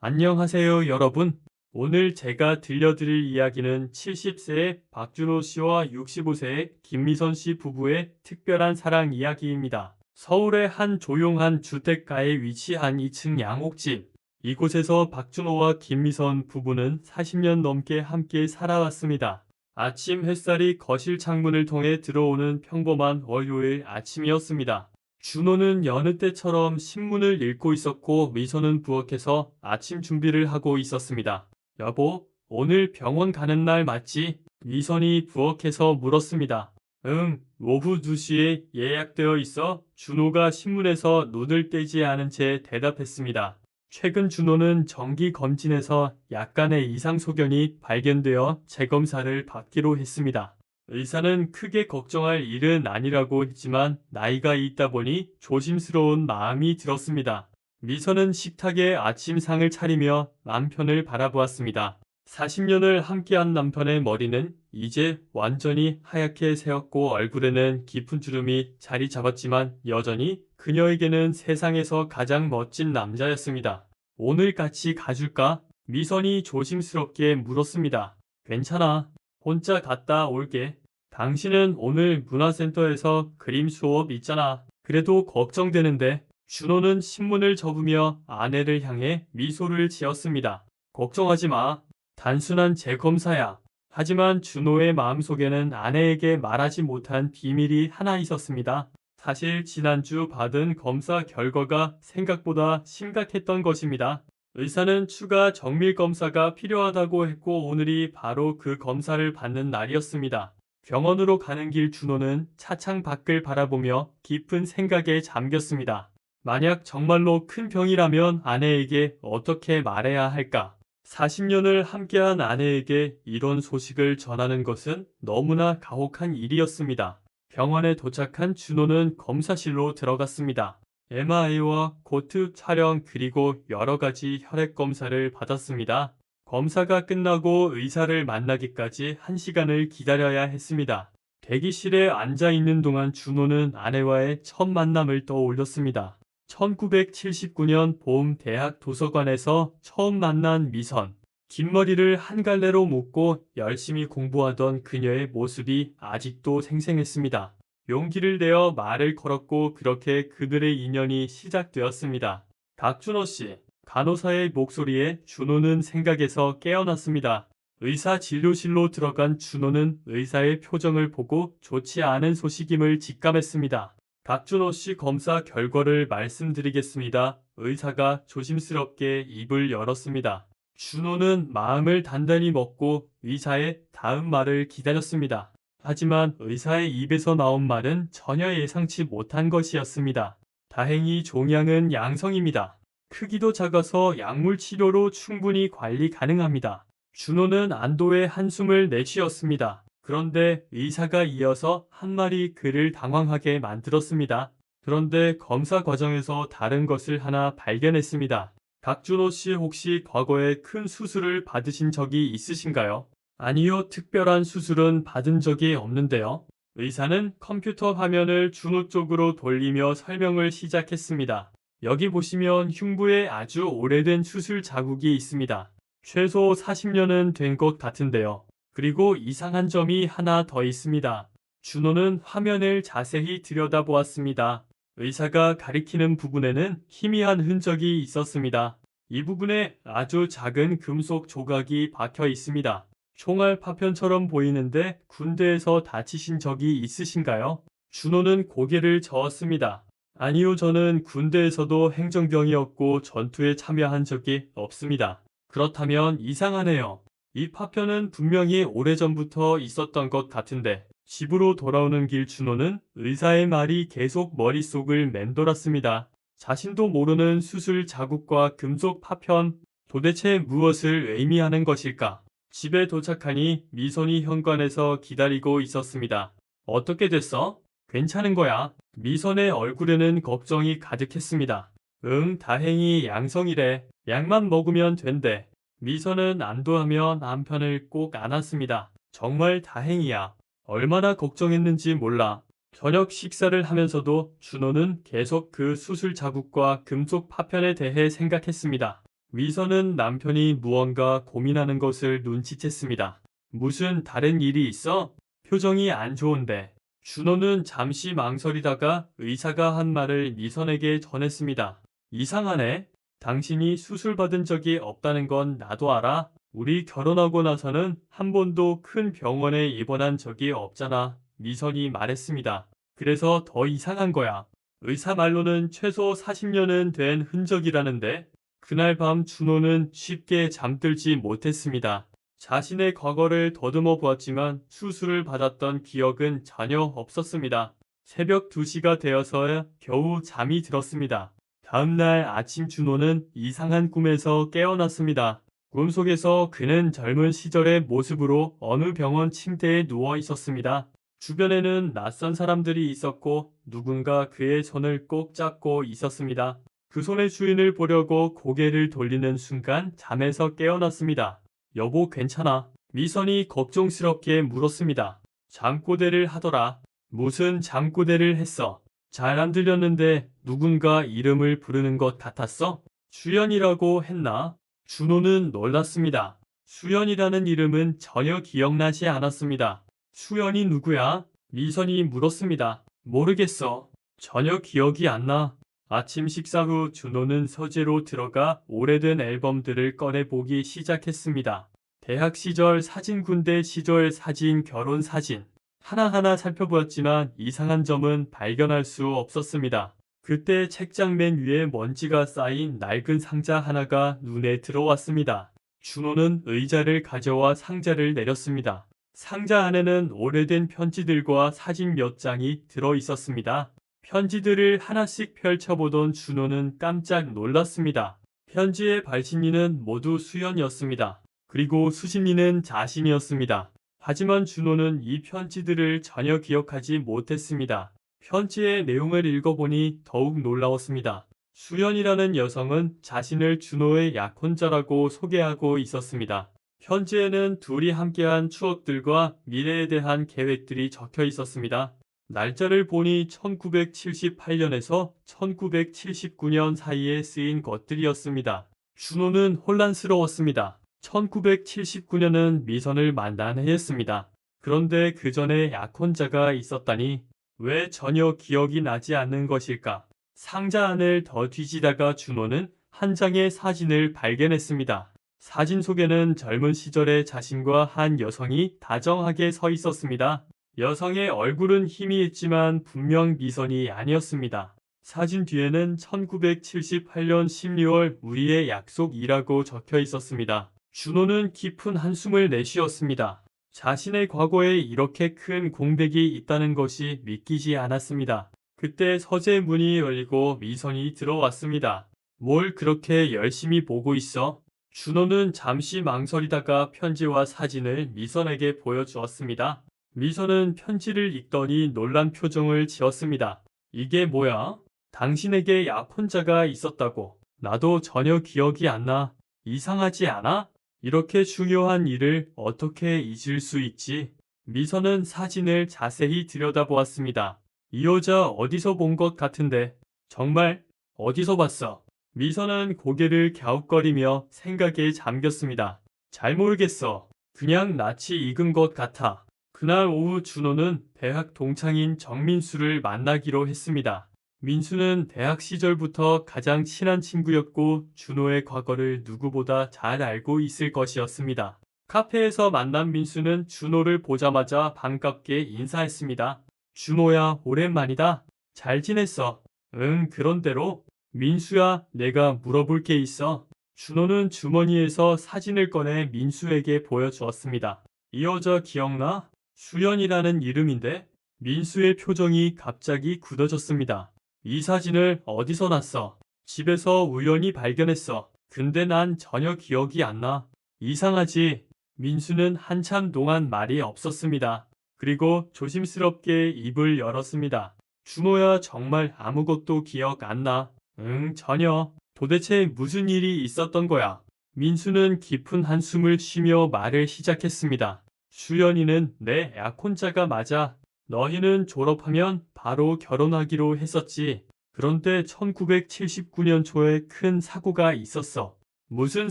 안녕하세요, 여러분. 오늘 제가 들려드릴 이야기는 70세의 박준호 씨와 65세의 김미선 씨 부부의 특별한 사랑 이야기입니다. 서울의 한 조용한 주택가에 위치한 2층 양옥집. 이곳에서 박준호와 김미선 부부는 40년 넘게 함께 살아왔습니다. 아침 햇살이 거실 창문을 통해 들어오는 평범한 월요일 아침이었습니다. 준호는 여느 때처럼 신문을 읽고 있었고 미선은 부엌에서 아침 준비를 하고 있었습니다. 여보, 오늘 병원 가는 날 맞지? 미선이 부엌에서 물었습니다. 응, 오후 2시에 예약되어 있어. 준호가 신문에서 눈을 떼지 않은 채 대답했습니다. 최근 준호는 정기 검진에서 약간의 이상 소견이 발견되어 재검사를 받기로 했습니다. 의사는 크게 걱정할 일은 아니라고 했지만 나이가 있다 보니 조심스러운 마음이 들었습니다. 미선은 식탁에 아침상을 차리며 남편을 바라보았습니다. 40년을 함께한 남편의 머리는 이제 완전히 하얗게 새었고 얼굴에는 깊은 주름이 자리 잡았지만 여전히 그녀에게는 세상에서 가장 멋진 남자였습니다. 오늘 같이 가줄까? 미선이 조심스럽게 물었습니다. 괜찮아. 혼자 갔다 올게. 당신은 오늘 문화센터에서 그림 수업 있잖아. 그래도 걱정되는데. 준호는 신문을 접으며 아내를 향해 미소를 지었습니다. 걱정하지 마. 단순한 재검사야. 하지만 준호의 마음속에는 아내에게 말하지 못한 비밀이 하나 있었습니다. 사실 지난주 받은 검사 결과가 생각보다 심각했던 것입니다. 의사는 추가 정밀 검사가 필요하다고 했고 오늘이 바로 그 검사를 받는 날이었습니다. 병원으로 가는 길 준호는 차창 밖을 바라보며 깊은 생각에 잠겼습니다. 만약 정말로 큰 병이라면 아내에게 어떻게 말해야 할까? 40년을 함께한 아내에게 이런 소식을 전하는 것은 너무나 가혹한 일이었습니다. 병원에 도착한 준호는 검사실로 들어갔습니다. MRI와 코트 촬영 그리고 여러 가지 혈액 검사를 받았습니다. 검사가 끝나고 의사를 만나기까지 1시간을 기다려야 했습니다. 대기실에 앉아 있는 동안 준호는 아내와의 첫 만남을 떠올렸습니다. 1979년 봄 대학 도서관에서 처음 만난 미선. 긴 머리를 한 갈래로 묶고 열심히 공부하던 그녀의 모습이 아직도 생생했습니다. 용기를 내어 말을 걸었고 그렇게 그들의 인연이 시작되었습니다. 박준호 씨. 간호사의 목소리에 준호는 생각에서 깨어났습니다. 의사 진료실로 들어간 준호는 의사의 표정을 보고 좋지 않은 소식임을 직감했습니다. 박준호 씨 검사 결과를 말씀드리겠습니다. 의사가 조심스럽게 입을 열었습니다. 준호는 마음을 단단히 먹고 의사의 다음 말을 기다렸습니다. 하지만 의사의 입에서 나온 말은 전혀 예상치 못한 것이었습니다. 다행히 종양은 양성입니다. 크기도 작아서 약물 치료로 충분히 관리 가능합니다. 준호는 안도의 한숨을 내쉬었습니다. 그런데 의사가 이어서 한 말이 그를 당황하게 만들었습니다. 그런데 검사 과정에서 다른 것을 하나 발견했습니다. 박준호 씨 혹시 과거에 큰 수술을 받으신 적이 있으신가요? 아니요, 특별한 수술은 받은 적이 없는데요. 의사는 컴퓨터 화면을 준호 쪽으로 돌리며 설명을 시작했습니다. 여기 보시면 흉부에 아주 오래된 수술 자국이 있습니다. 최소 40년은 된 것 같은데요. 그리고 이상한 점이 하나 더 있습니다. 준호는 화면을 자세히 들여다보았습니다. 의사가 가리키는 부분에는 희미한 흔적이 있었습니다. 이 부분에 아주 작은 금속 조각이 박혀 있습니다. 총알 파편처럼 보이는데 군대에서 다치신 적이 있으신가요? 준호는 고개를 저었습니다. 아니요, 저는 군대에서도 행정병이었고 전투에 참여한 적이 없습니다. 그렇다면 이상하네요. 이 파편은 분명히 오래전부터 있었던 것 같은데. 집으로 돌아오는 길 준호는 의사의 말이 계속 머릿속을 맴돌았습니다. 자신도 모르는 수술 자국과 금속 파편, 도대체 무엇을 의미하는 것일까? 집에 도착하니 미선이 현관에서 기다리고 있었습니다. 어떻게 됐어? 괜찮은 거야. 미선의 얼굴에는 걱정이 가득했습니다. 응, 다행히 양성이래. 약만 먹으면 된대. 미선은 안도하며 남편을 꼭 안았습니다. 정말 다행이야. 얼마나 걱정했는지 몰라. 저녁 식사를 하면서도 준호는 계속 그 수술 자국과 금속 파편에 대해 생각했습니다. 미선은 남편이 무언가 고민하는 것을 눈치챘습니다. 무슨 다른 일이 있어? 표정이 안 좋은데. 준호는 잠시 망설이다가 의사가 한 말을 미선에게 전했습니다. 이상하네. 당신이 수술받은 적이 없다는 건 나도 알아. 우리 결혼하고 나서는 한 번도 큰 병원에 입원한 적이 없잖아. 미선이 말했습니다. 그래서 더 이상한 거야. 의사 말로는 최소 40년은 된 흔적이라는데 그날 밤 준호는 쉽게 잠들지 못했습니다. 자신의 과거를 더듬어 보았지만 수술을 받았던 기억은 전혀 없었습니다. 새벽 2시가 되어서야 겨우 잠이 들었습니다. 다음날 아침 준호는 이상한 꿈에서 깨어났습니다. 꿈속에서 그는 젊은 시절의 모습으로 어느 병원 침대에 누워 있었습니다. 주변에는 낯선 사람들이 있었고 누군가 그의 손을 꼭 잡고 있었습니다. 그 손의 주인을 보려고 고개를 돌리는 순간 잠에서 깨어났습니다. 여보 괜찮아? 미선이 걱정스럽게 물었습니다. 잠꼬대를 하더라. 무슨 잠꼬대를 했어? 잘 안 들렸는데 누군가 이름을 부르는 것 같았어? 수연이라고 했나? 준호는 놀랐습니다. 수연이라는 이름은 전혀 기억나지 않았습니다. 수연이 누구야? 미선이 물었습니다. 모르겠어. 전혀 기억이 안 나. 아침 식사 후 준호는 서재로 들어가 오래된 앨범들을 꺼내보기 시작했습니다. 대학 시절 사진, 군대 시절 사진, 결혼 사진. 하나하나 살펴보았지만 이상한 점은 발견할 수 없었습니다. 그때 책장 맨 위에 먼지가 쌓인 낡은 상자 하나가 눈에 들어왔습니다. 준호는 의자를 가져와 상자를 내렸습니다. 상자 안에는 오래된 편지들과 사진 몇 장이 들어 있었습니다. 편지들을 하나씩 펼쳐보던 준호는 깜짝 놀랐습니다. 편지의 발신인은 모두 수연이었습니다. 그리고 수신인은 자신이었습니다. 하지만 준호는 이 편지들을 전혀 기억하지 못했습니다. 편지의 내용을 읽어보니 더욱 놀라웠습니다. 수연이라는 여성은 자신을 준호의 약혼자라고 소개하고 있었습니다. 편지에는 둘이 함께한 추억들과 미래에 대한 계획들이 적혀 있었습니다. 날짜를 보니 1978년에서 1979년 사이에 쓰인 것들이었습니다. 준호는 혼란스러웠습니다. 1979년은 미선을 만난 해였습니다. 그런데 그 전에 약혼자가 있었다니 왜 전혀 기억이 나지 않는 것일까? 상자 안을 더 뒤지다가 준호는 한 장의 사진을 발견했습니다. 사진 속에는 젊은 시절의 자신과 한 여성이 다정하게 서 있었습니다. 여성의 얼굴은 희미했지만 분명 미선이 아니었습니다. 사진 뒤에는 1978년 12월 우리의 약속이라고 적혀 있었습니다. 준호는 깊은 한숨을 내쉬었습니다. 자신의 과거에 이렇게 큰 공백이 있다는 것이 믿기지 않았습니다. 그때 서재 문이 열리고 미선이 들어왔습니다. 뭘 그렇게 열심히 보고 있어? 준호는 잠시 망설이다가 편지와 사진을 미선에게 보여주었습니다. 미선은 편지를 읽더니 놀란 표정을 지었습니다. 이게 뭐야? 당신에게 약혼자가 있었다고. 나도 전혀 기억이 안 나. 이상하지 않아? 이렇게 중요한 일을 어떻게 잊을 수 있지? 미선은 사진을 자세히 들여다보았습니다. 이 여자 어디서 본 것 같은데. 정말? 어디서 봤어? 미선은 고개를 갸웃거리며 생각에 잠겼습니다. 잘 모르겠어. 그냥 낯이 익은 것 같아. 그날 오후 준호는 대학 동창인 정민수를 만나기로 했습니다. 민수는 대학 시절부터 가장 친한 친구였고 준호의 과거를 누구보다 잘 알고 있을 것이었습니다. 카페에서 만난 민수는 준호를 보자마자 반갑게 인사했습니다. 준호야, 오랜만이다. 잘 지냈어? 응, 그런대로. 민수야, 내가 물어볼 게 있어. 준호는 주머니에서 사진을 꺼내 민수에게 보여주었습니다. 이 여자 기억나? 수연이라는 이름인데? 민수의 표정이 갑자기 굳어졌습니다. 이 사진을 어디서 났어? 집에서 우연히 발견했어. 근데 난 전혀 기억이 안 나. 이상하지? 민수는 한참 동안 말이 없었습니다. 그리고 조심스럽게 입을 열었습니다. 준호야, 정말 아무것도 기억 안 나. 응, 전혀. 도대체 무슨 일이 있었던 거야? 민수는 깊은 한숨을 쉬며 말을 시작했습니다. 수연이는 내 약혼자가 맞아. 너희는 졸업하면 바로 결혼하기로 했었지. 그런데 1979년 초에 큰 사고가 있었어. 무슨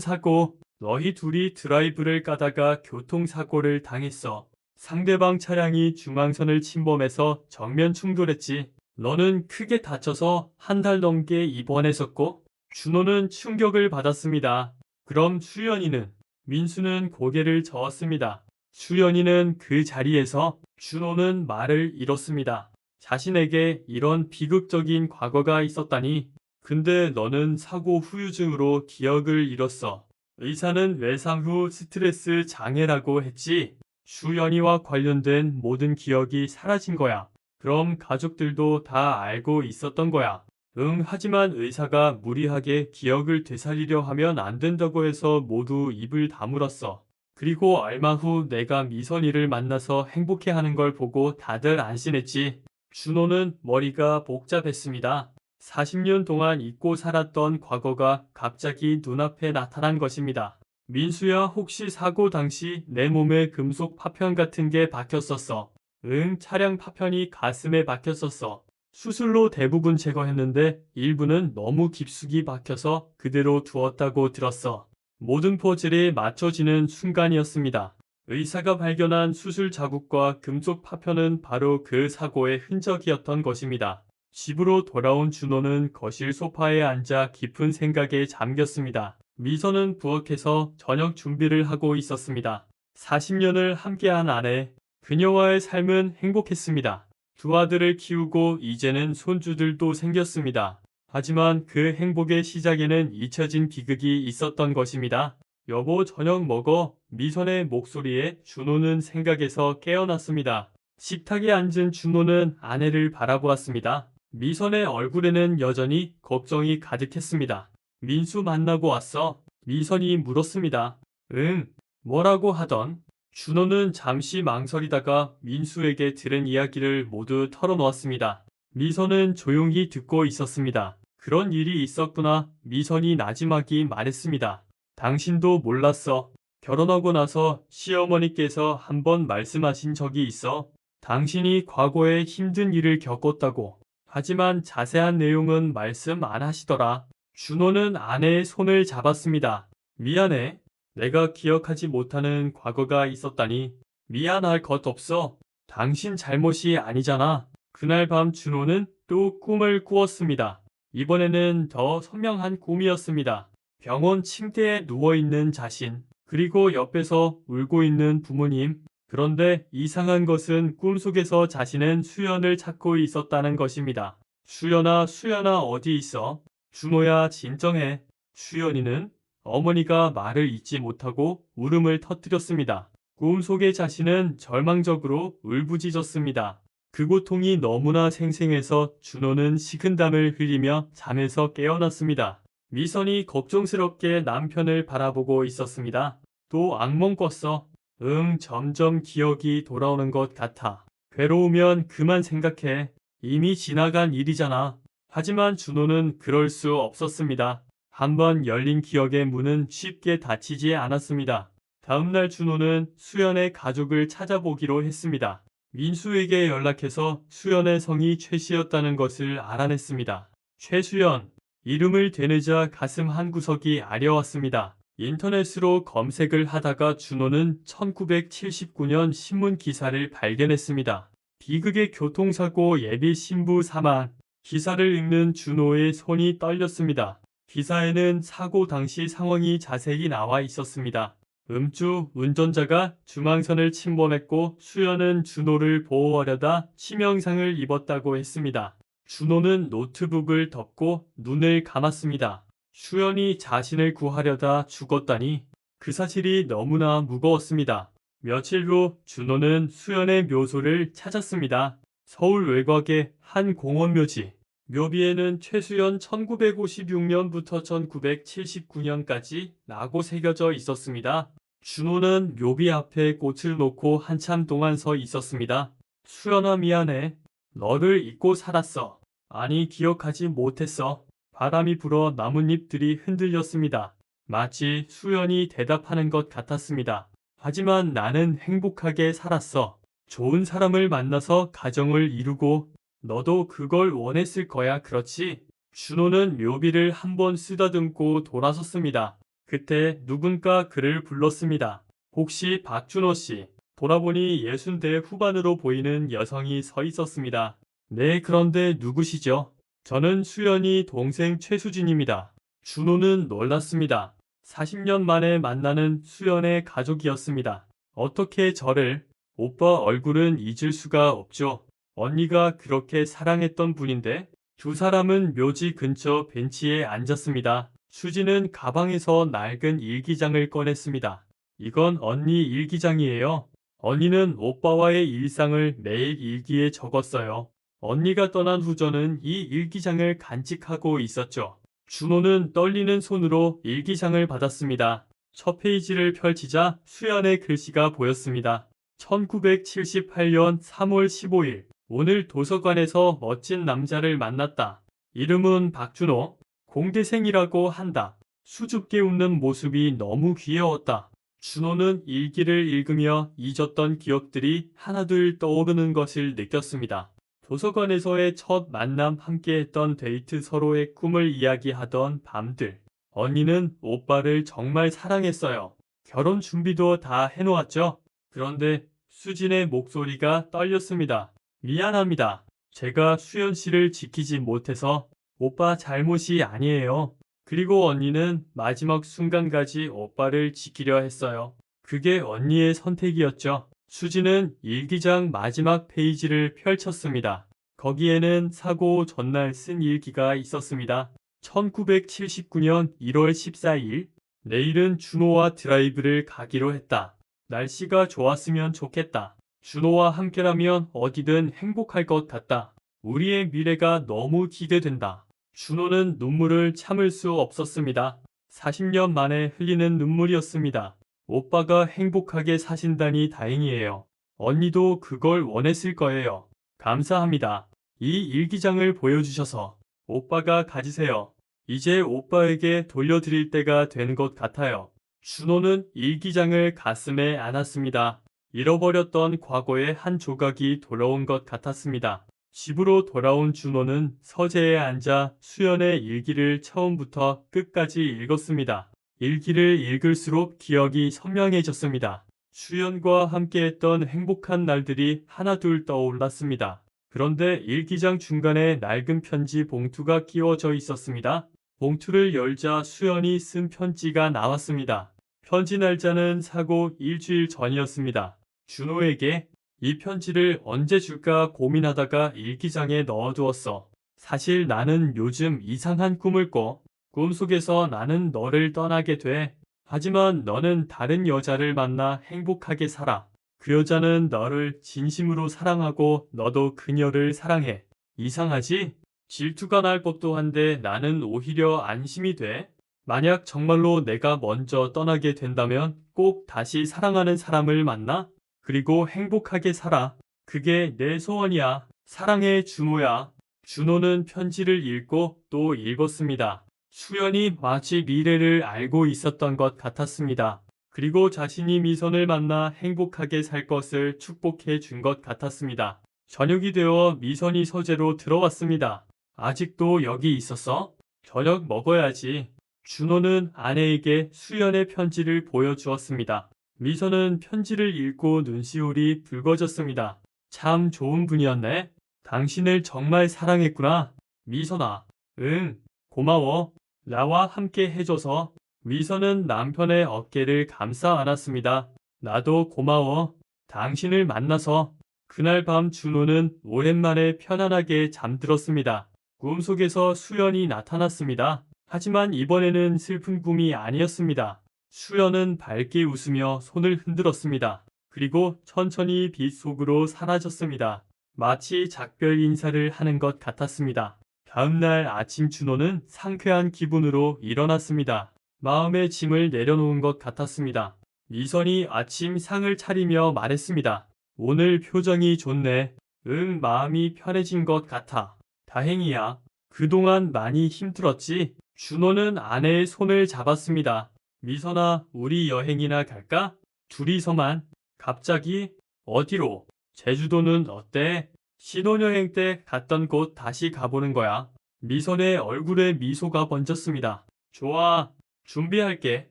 사고? 너희 둘이 드라이브를 가다가 교통사고를 당했어. 상대방 차량이 중앙선을 침범해서 정면 충돌했지. 너는 크게 다쳐서 한 달 넘게 입원했었고, 준호는 충격을 받았습니다. 그럼 수연이는? 민수는 고개를 저었습니다. 수연이는 그 자리에서 준호는 말을 잃었습니다. 자신에게 이런 비극적인 과거가 있었다니. 근데 너는 사고 후유증으로 기억을 잃었어. 의사는 외상 후 스트레스 장애라고 했지. 수연이와 관련된 모든 기억이 사라진 거야. 그럼 가족들도 다 알고 있었던 거야. 응, 하지만 의사가 무리하게 기억을 되살리려 하면 안 된다고 해서 모두 입을 다물었어. 그리고 얼마 후 내가 미선이를 만나서 행복해하는 걸 보고 다들 안심했지. 준호는 머리가 복잡했습니다. 40년 동안 잊고 살았던 과거가 갑자기 눈앞에 나타난 것입니다. 민수야, 혹시 사고 당시 내 몸에 금속 파편 같은 게 박혔었어? 응, 차량 파편이 가슴에 박혔었어. 수술로 대부분 제거했는데 일부는 너무 깊숙이 박혀서 그대로 두었다고 들었어. 모든 퍼즐이 맞춰지는 순간이었습니다. 의사가 발견한 수술 자국과 금속 파편은 바로 그 사고의 흔적이었던 것입니다. 집으로 돌아온 준호는 거실 소파에 앉아 깊은 생각에 잠겼습니다. 미선은 부엌에서 저녁 준비를 하고 있었습니다. 40년을 함께한 아내, 그녀와의 삶은 행복했습니다. 두 아들을 키우고 이제는 손주들도 생겼습니다. 하지만 그 행복의 시작에는 잊혀진 비극이 있었던 것입니다. 여보, 저녁 먹어. 미선의 목소리에 준호는 생각에서 깨어났습니다. 식탁에 앉은 준호는 아내를 바라보았습니다. 미선의 얼굴에는 여전히 걱정이 가득했습니다. 민수 만나고 왔어? 미선이 물었습니다. 응, 뭐라고 하던? 준호는 잠시 망설이다가 민수에게 들은 이야기를 모두 털어놓았습니다. 미선은 조용히 듣고 있었습니다. 그런 일이 있었구나. 미선이 나지막이 말했습니다. 당신도 몰랐어. 결혼하고 나서 시어머니께서 한번 말씀하신 적이 있어. 당신이 과거에 힘든 일을 겪었다고. 하지만 자세한 내용은 말씀 안 하시더라. 준호는 아내의 손을 잡았습니다. 미안해. 내가 기억하지 못하는 과거가 있었다니. 미안할 것 없어. 당신 잘못이 아니잖아. 그날 밤 준호는 또 꿈을 꾸었습니다. 이번에는 더 선명한 꿈이었습니다. 병원 침대에 누워있는 자신, 그리고 옆에서 울고 있는 부모님. 그런데 이상한 것은 꿈속에서 자신은 수연을 찾고 있었다는 것입니다. 수연아, 수연아, 어디 있어? 준호야, 진정해. 수연이는 어머니가 말을 잇지 못하고 울음을 터뜨렸습니다. 꿈속의 자신은 절망적으로 울부짖었습니다. 그 고통이 너무나 생생해서 준호는 식은땀을 흘리며 잠에서 깨어났습니다. 미선이 걱정스럽게 남편을 바라보고 있었습니다. 또 악몽 꿨어. 응, 점점 기억이 돌아오는 것 같아. 괴로우면 그만 생각해. 이미 지나간 일이잖아. 하지만 준호는 그럴 수 없었습니다. 한번 열린 기억의 문은 쉽게 닫히지 않았습니다. 다음날 준호는 수연의 가족을 찾아보기로 했습니다. 민수에게 연락해서 수연의 성이 최씨였다는 것을 알아냈습니다. 최수연, 이름을 되뇌자 가슴 한구석이 아려왔습니다. 인터넷으로 검색을 하다가 준호는 1979년 신문 기사를 발견했습니다. 비극의 교통사고 예비 신부 사망. 기사를 읽는 준호의 손이 떨렸습니다. 기사에는 사고 당시 상황이 자세히 나와 있었습니다. 음주 운전자가 중앙선을 침범했고 수연은 준호를 보호하려다 치명상을 입었다고 했습니다. 준호는 노트북을 덮고 눈을 감았습니다. 수연이 자신을 구하려다 죽었다니. 그 사실이 너무나 무거웠습니다. 며칠 후 준호는 수연의 묘소를 찾았습니다. 서울 외곽의 한 공원 묘지. 묘비에는 최수연 1956년부터 1979년까지 라고 새겨져 있었습니다. 준호는 묘비 앞에 꽃을 놓고 한참 동안 서 있었습니다. 수연아, 미안해. 너를 잊고 살았어. 아니, 기억하지 못했어. 바람이 불어 나뭇잎들이 흔들렸습니다. 마치 수연이 대답하는 것 같았습니다. 하지만 나는 행복하게 살았어. 좋은 사람을 만나서 가정을 이루고 너도 그걸 원했을 거야, 그렇지? 준호는 묘비를 한번 쓰다듬고 돌아섰습니다. 그때 누군가 그를 불렀습니다. 혹시 박준호 씨? 돌아보니 60대 후반으로 보이는 여성이 서 있었습니다. 네, 그런데 누구시죠? 저는 수연이 동생 최수진입니다. 준호는 놀랐습니다. 40년 만에 만나는 수연의 가족이었습니다. 어떻게 저를? 오빠 얼굴은 잊을 수가 없죠. 언니가 그렇게 사랑했던 분인데. 두 사람은 묘지 근처 벤치에 앉았습니다. 수지는 가방에서 낡은 일기장을 꺼냈습니다. 이건 언니 일기장이에요. 언니는 오빠와의 일상을 매일 일기에 적었어요. 언니가 떠난 후 저는 이 일기장을 간직하고 있었죠. 준호는 떨리는 손으로 일기장을 받았습니다. 첫 페이지를 펼치자 수연의 글씨가 보였습니다. 1978년 3월 15일. 오늘 도서관에서 멋진 남자를 만났다. 이름은 박준호. 공대생이라고 한다. 수줍게 웃는 모습이 너무 귀여웠다. 준호는 일기를 읽으며 잊었던 기억들이 하나둘 떠오르는 것을 느꼈습니다. 도서관에서의 첫 만남, 함께했던 데이트, 서로의 꿈을 이야기하던 밤들. 언니는 오빠를 정말 사랑했어요. 결혼 준비도 다 해놓았죠. 그런데 수진의 목소리가 떨렸습니다. 미안합니다. 제가 수연 씨를 지키지 못해서. 오빠 잘못이 아니에요. 그리고 언니는 마지막 순간까지 오빠를 지키려 했어요. 그게 언니의 선택이었죠. 수지는 일기장 마지막 페이지를 펼쳤습니다. 거기에는 사고 전날 쓴 일기가 있었습니다. 1979년 1월 14일. 내일은 준호와 드라이브를 가기로 했다. 날씨가 좋았으면 좋겠다. 준호와 함께라면 어디든 행복할 것 같다. 우리의 미래가 너무 기대된다. 준호는 눈물을 참을 수 없었습니다. 40년 만에 흘리는 눈물이었습니다. 오빠가 행복하게 사신다니 다행이에요. 언니도 그걸 원했을 거예요. 감사합니다. 이 일기장을 보여주셔서. 오빠가 가지세요. 이제 오빠에게 돌려드릴 때가 된 것 같아요. 준호는 일기장을 가슴에 안았습니다. 잃어버렸던 과거의 한 조각이 돌아온 것 같았습니다. 집으로 돌아온 준호는 서재에 앉아 수연의 일기를 처음부터 끝까지 읽었습니다. 일기를 읽을수록 기억이 선명해졌습니다. 수연과 함께했던 행복한 날들이 하나둘 떠올랐습니다. 그런데 일기장 중간에 낡은 편지 봉투가 끼워져 있었습니다. 봉투를 열자 수연이 쓴 편지가 나왔습니다. 편지 날짜는 사고 일주일 전이었습니다. 준호에게 이 편지를 언제 줄까 고민하다가 일기장에 넣어두었어. 사실 나는 요즘 이상한 꿈을 꿔. 꿈속에서 나는 너를 떠나게 돼. 하지만 너는 다른 여자를 만나 행복하게 살아. 그 여자는 너를 진심으로 사랑하고 너도 그녀를 사랑해. 이상하지? 질투가 날 법도 한데 나는 오히려 안심이 돼. 만약 정말로 내가 먼저 떠나게 된다면 꼭 다시 사랑하는 사람을 만나? 그리고 행복하게 살아. 그게 내 소원이야. 사랑해, 준호야. 준호는 편지를 읽고 또 읽었습니다. 수연이 마치 미래를 알고 있었던 것 같았습니다. 그리고 자신이 미선을 만나 행복하게 살 것을 축복해 준 것 같았습니다. 저녁이 되어 미선이 서재로 들어왔습니다. 아직도 여기 있었어? 저녁 먹어야지. 준호는 아내에게 수연의 편지를 보여주었습니다. 미선은 편지를 읽고 눈시울이 붉어졌습니다. 참 좋은 분이었네. 당신을 정말 사랑했구나. 미선아. 응, 고마워. 나와 함께 해줘서. 미선은 남편의 어깨를 감싸 안았습니다. 나도 고마워. 당신을 만나서. 그날 밤 준호는 오랜만에 편안하게 잠들었습니다. 꿈속에서 수연이 나타났습니다. 하지만 이번에는 슬픈 꿈이 아니었습니다. 수연은 밝게 웃으며 손을 흔들었습니다. 그리고 천천히 빛 속으로 사라졌습니다. 마치 작별 인사를 하는 것 같았습니다. 다음날 아침 준호는 상쾌한 기분으로 일어났습니다. 마음의 짐을 내려놓은 것 같았습니다. 미선이 아침 상을 차리며 말했습니다. 오늘 표정이 좋네. 응, 마음이 편해진 것 같아. 다행이야. 그동안 많이 힘들었지? 준호는 아내의 손을 잡았습니다. 미선아, 우리 여행이나 갈까? 둘이서만. 갑자기? 어디로? 제주도는 어때? 신혼여행 때 갔던 곳 다시 가보는 거야. 미선의 얼굴에 미소가 번졌습니다. 좋아. 준비할게.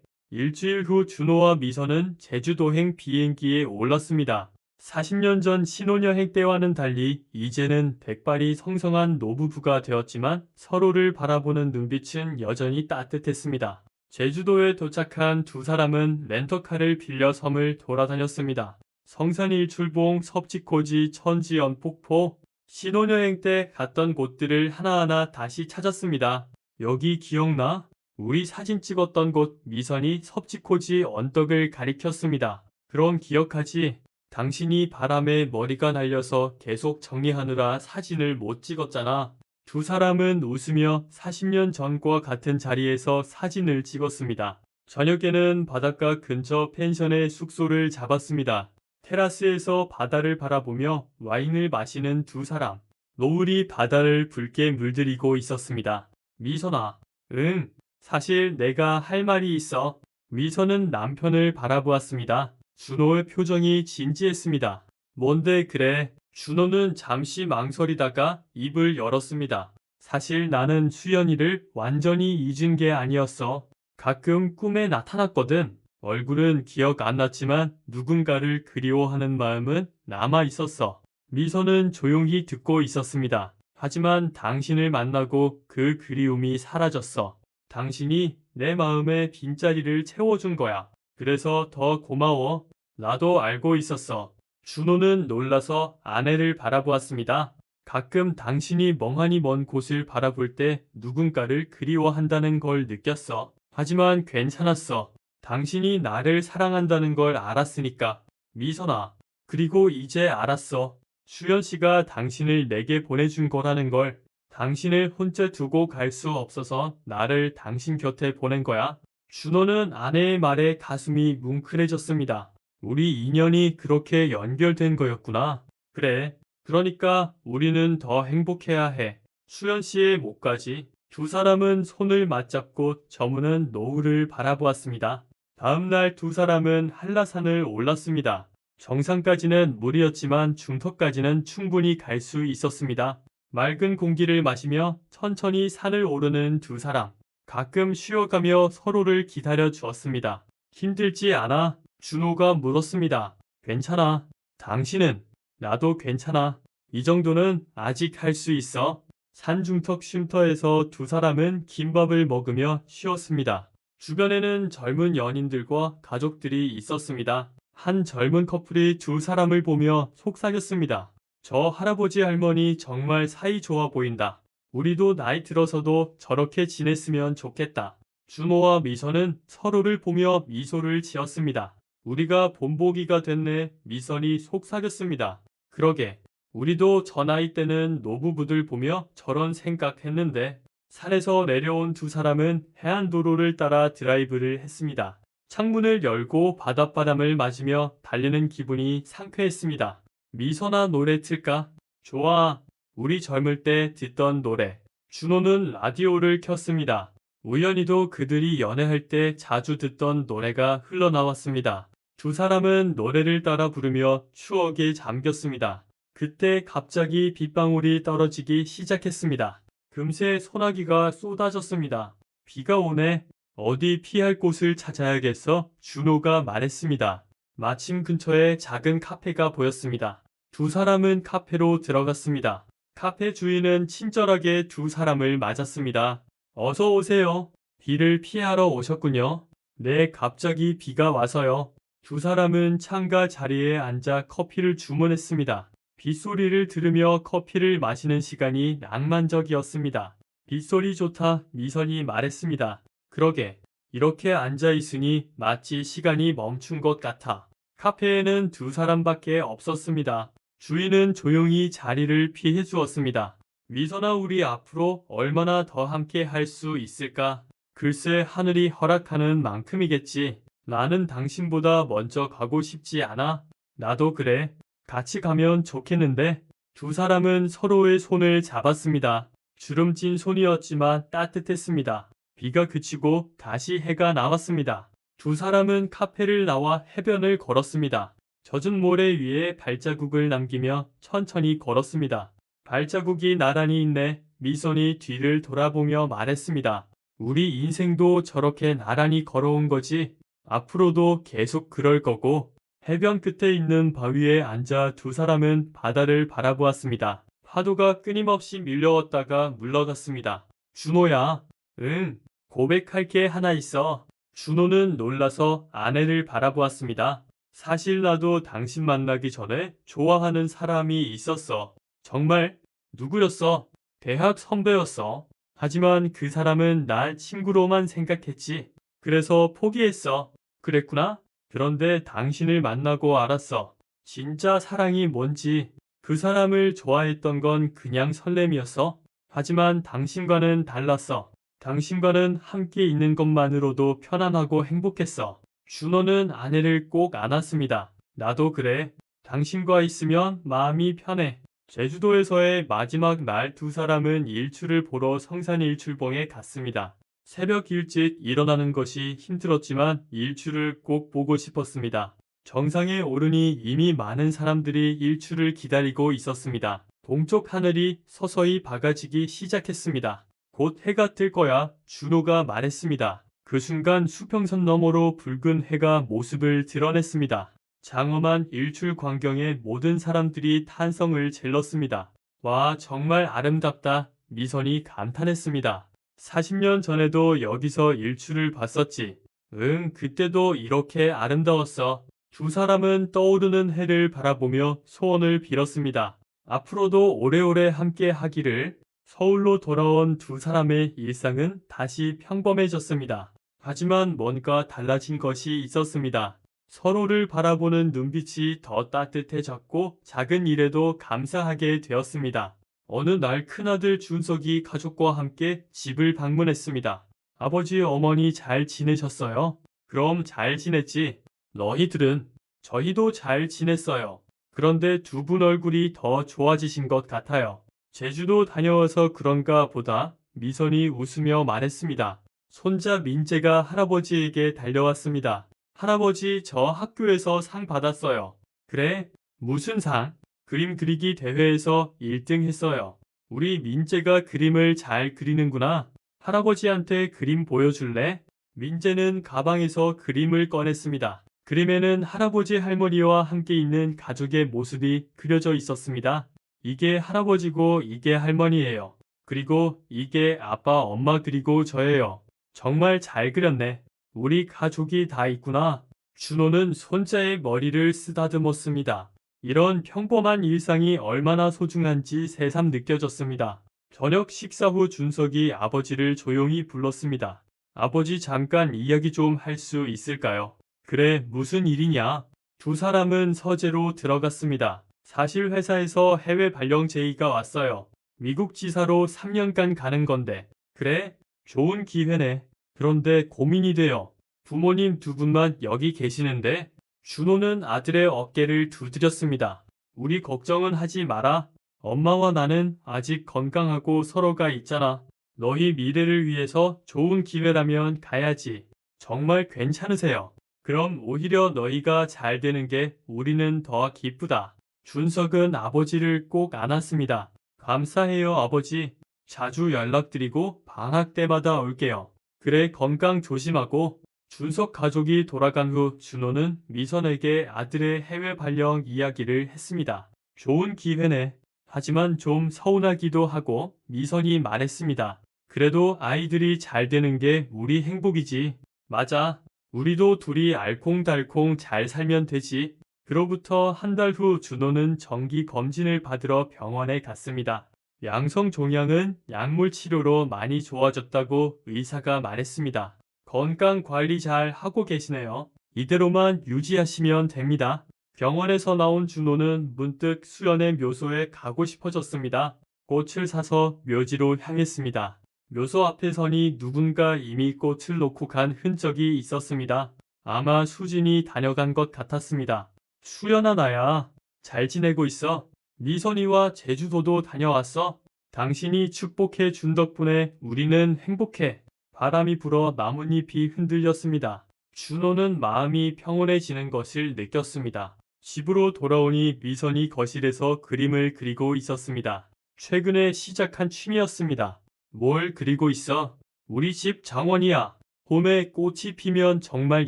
일주일 후 준호와 미선은 제주도행 비행기에 올랐습니다. 40년 전 신혼여행 때와는 달리 이제는 백발이 성성한 노부부가 되었지만 서로를 바라보는 눈빛은 여전히 따뜻했습니다. 제주도에 도착한 두 사람은 렌터카를 빌려 섬을 돌아다녔습니다. 성산일출봉, 섭지코지, 천지연폭포, 신혼여행 때 갔던 곳들을 하나하나 다시 찾았습니다. 여기 기억나? 우리 사진 찍었던 곳. 미선이 섭지코지 언덕을 가리켰습니다. 그럼 기억하지? 당신이 바람에 머리가 날려서 계속 정리하느라 사진을 못 찍었잖아. 두 사람은 웃으며 40년 전과 같은 자리에서 사진을 찍었습니다. 저녁에는 바닷가 근처 펜션에 숙소를 잡았습니다. 테라스에서 바다를 바라보며 와인을 마시는 두 사람. 노을이 바다를 붉게 물들이고 있었습니다. 미선아, 응, 사실 내가 할 말이 있어. 미선은 남편을 바라보았습니다. 준호의 표정이 진지했습니다. 뭔데 그래? 준호는 잠시 망설이다가 입을 열었습니다. 사실 나는 수연이를 완전히 잊은 게 아니었어. 가끔 꿈에 나타났거든. 얼굴은 기억 안 났지만 누군가를 그리워하는 마음은 남아 있었어. 미선은 조용히 듣고 있었습니다. 하지만 당신을 만나고 그 그리움이 사라졌어. 당신이 내 마음의 빈자리를 채워준 거야. 그래서 더 고마워. 나도 알고 있었어. 준호는 놀라서 아내를 바라보았습니다. 가끔 당신이 멍하니 먼 곳을 바라볼 때 누군가를 그리워한다는 걸 느꼈어. 하지만 괜찮았어. 당신이 나를 사랑한다는 걸 알았으니까. 미선아, 그리고 이제 알았어. 수연 씨가 당신을 내게 보내준 거라는 걸. 당신을 혼자 두고 갈 수 없어서 나를 당신 곁에 보낸 거야. 준호는 아내의 말에 가슴이 뭉클해졌습니다. 우리 인연이 그렇게 연결된 거였구나. 그래. 그러니까 우리는 더 행복해야 해. 수연 씨의 목까지. 두 사람은 손을 맞잡고 저무는 노을을 바라보았습니다. 다음 날 두 사람은 한라산을 올랐습니다. 정상까지는 무리였지만 중턱까지는 충분히 갈 수 있었습니다. 맑은 공기를 마시며 천천히 산을 오르는 두 사람. 가끔 쉬어가며 서로를 기다려 주었습니다. 힘들지 않아? 준호가 물었습니다. 괜찮아. 당신은? 나도 괜찮아. 이 정도는 아직 할 수 있어. 산중턱 쉼터에서 두 사람은 김밥을 먹으며 쉬었습니다. 주변에는 젊은 연인들과 가족들이 있었습니다. 한 젊은 커플이 두 사람을 보며 속삭였습니다. 저 할아버지 할머니 정말 사이 좋아 보인다. 우리도 나이 들어서도 저렇게 지냈으면 좋겠다. 준호와 미선은 서로를 보며 미소를 지었습니다. 우리가 본보기가 됐네. 미선이 속삭였습니다. 그러게. 우리도 저 나이 때는 노부부들 보며 저런 생각했는데. 산에서 내려온 두 사람은 해안도로를 따라 드라이브를 했습니다. 창문을 열고 바닷바람을 맞으며 달리는 기분이 상쾌했습니다. 미선아 노래 틀까? 좋아. 우리 젊을 때 듣던 노래. 준호는 라디오를 켰습니다. 우연히도 그들이 연애할 때 자주 듣던 노래가 흘러나왔습니다. 두 사람은 노래를 따라 부르며 추억에 잠겼습니다. 그때 갑자기 빗방울이 떨어지기 시작했습니다. 금세 소나기가 쏟아졌습니다. 비가 오네. 어디 피할 곳을 찾아야겠어? 준호가 말했습니다. 마침 근처에 작은 카페가 보였습니다. 두 사람은 카페로 들어갔습니다. 카페 주인은 친절하게 두 사람을 맞았습니다. 어서 오세요. 비를 피하러 오셨군요. 네, 갑자기 비가 와서요. 두 사람은 창가 자리에 앉아 커피를 주문했습니다. 빗소리를 들으며 커피를 마시는 시간이 낭만적이었습니다. 빗소리 좋다, 미선이 말했습니다. 그러게, 이렇게 앉아있으니 마치 시간이 멈춘 것 같아. 카페에는 두 사람밖에 없었습니다. 주인은 조용히 자리를 피해 주었습니다. 미선아, 우리 앞으로 얼마나 더 함께 할 수 있을까? 글쎄, 하늘이 허락하는 만큼이겠지. 나는 당신보다 먼저 가고 싶지 않아. 나도 그래. 같이 가면 좋겠는데. 두 사람은 서로의 손을 잡았습니다. 주름진 손이었지만 따뜻했습니다. 비가 그치고 다시 해가 나왔습니다. 두 사람은 카페를 나와 해변을 걸었습니다. 젖은 모래 위에 발자국을 남기며 천천히 걸었습니다. 발자국이 나란히 있네. 미선이 뒤를 돌아보며 말했습니다. 우리 인생도 저렇게 나란히 걸어온 거지. 앞으로도 계속 그럴 거고 해변 끝에 있는 바위에 앉아 두 사람은 바다를 바라보았습니다. 파도가 끊임없이 밀려왔다가 물러갔습니다. 준호야, 응, 고백할 게 하나 있어. 준호는 놀라서 아내를 바라보았습니다. 사실 나도 당신 만나기 전에 좋아하는 사람이 있었어. 정말? 누구였어? 대학 선배였어. 하지만 그 사람은 날 친구로만 생각했지. 그래서 포기했어. 그랬구나? 그런데 당신을 만나고 알았어. 진짜 사랑이 뭔지. 그 사람을 좋아했던 건 그냥 설렘이었어. 하지만 당신과는 달랐어. 당신과는 함께 있는 것만으로도 편안하고 행복했어. 준호는 아내를 꼭 안았습니다. 나도 그래. 당신과 있으면 마음이 편해. 제주도에서의 마지막 날 두 사람은 일출을 보러 성산일출봉에 갔습니다. 새벽 일찍 일어나는 것이 힘들었지만 일출을 꼭 보고 싶었습니다. 정상에 오르니 이미 많은 사람들이 일출을 기다리고 있었습니다. 동쪽 하늘이 서서히 밝아지기 시작했습니다. 곧 해가 뜰 거야, 준호가 말했습니다. 그 순간 수평선 너머로 붉은 해가 모습을 드러냈습니다. 장엄한 일출 광경에 모든 사람들이 탄성을 질렀습니다. 와, 정말 아름답다. 미선이 감탄했습니다. 40년 전에도 여기서 일출을 봤었지. 응, 그때도 이렇게 아름다웠어. 두 사람은 떠오르는 해를 바라보며 소원을 빌었습니다. 앞으로도 오래오래 함께 하기를. 서울로 돌아온 두 사람의 일상은 다시 평범해졌습니다. 하지만 뭔가 달라진 것이 있었습니다. 서로를 바라보는 눈빛이 더 따뜻해졌고 작은 일에도 감사하게 되었습니다. 어느 날 큰아들 준석이 가족과 함께 집을 방문했습니다. 아버지, 어머니 잘 지내셨어요? 그럼 잘 지냈지. 너희들은? 저희도 잘 지냈어요. 그런데 두 분 얼굴이 더 좋아지신 것 같아요. 제주도 다녀와서 그런가 보다. 미선이 웃으며 말했습니다. 손자 민재가 할아버지에게 달려왔습니다. 할아버지, 저 학교에서 상 받았어요. 그래? 무슨 상? 그림 그리기 대회에서 1등 했어요. 우리 민재가 그림을 잘 그리는구나. 할아버지한테 그림 보여줄래? 민재는 가방에서 그림을 꺼냈습니다. 그림에는 할아버지 할머니와 함께 있는 가족의 모습이 그려져 있었습니다. 이게 할아버지고 이게 할머니예요. 그리고 이게 아빠, 엄마 그리고 저예요. 정말 잘 그렸네. 우리 가족이 다 있구나. 준호는 손자의 머리를 쓰다듬었습니다. 이런 평범한 일상이 얼마나 소중한지 새삼 느껴졌습니다. 저녁 식사 후 준석이 아버지를 조용히 불렀습니다. 아버지, 잠깐 이야기 좀 할 수 있을까요? 그래, 무슨 일이냐? 두 사람은 서재로 들어갔습니다. 사실 회사에서 해외 발령 제의가 왔어요. 미국 지사로 3년간 가는 건데. 그래? 좋은 기회네. 그런데 고민이 돼요. 부모님 두 분만 여기 계시는데. 준호는 아들의 어깨를 두드렸습니다. 우리 걱정은 하지 마라. 엄마와 나는 아직 건강하고 서로가 있잖아. 너희 미래를 위해서 좋은 기회라면 가야지. 정말 괜찮으세요? 그럼 오히려 너희가 잘 되는 게 우리는 더 기쁘다. 준석은 아버지를 꼭 안았습니다. 감사해요, 아버지. 자주 연락드리고 방학 때마다 올게요. 그래, 건강 조심하고. 준석 가족이 돌아간 후 준호는 미선에게 아들의 해외 발령 이야기를 했습니다. 좋은 기회네. 하지만 좀 서운하기도 하고. 미선이 말했습니다. 그래도 아이들이 잘 되는 게 우리 행복이지. 맞아. 우리도 둘이 알콩달콩 잘 살면 되지. 그로부터 한 달 후 준호는 정기 검진을 받으러 병원에 갔습니다. 양성 종양은 약물 치료로 많이 좋아졌다고 의사가 말했습니다. 건강 관리 잘 하고 계시네요. 이대로만 유지하시면 됩니다. 병원에서 나온 준호는 문득 수연의 묘소에 가고 싶어졌습니다. 꽃을 사서 묘지로 향했습니다. 묘소 앞에 서니 누군가 이미 꽃을 놓고 간 흔적이 있었습니다. 아마 수진이 다녀간 것 같았습니다. 수연아, 나야. 잘 지내고 있어? 미선이와 제주도도 다녀왔어? 당신이 축복해 준 덕분에 우리는 행복해. 바람이 불어 나뭇잎이 흔들렸습니다. 준호는 마음이 평온해지는 것을 느꼈습니다. 집으로 돌아오니 미선이 거실에서 그림을 그리고 있었습니다. 최근에 시작한 취미였습니다. 뭘 그리고 있어? 우리 집 정원이야. 봄에 꽃이 피면 정말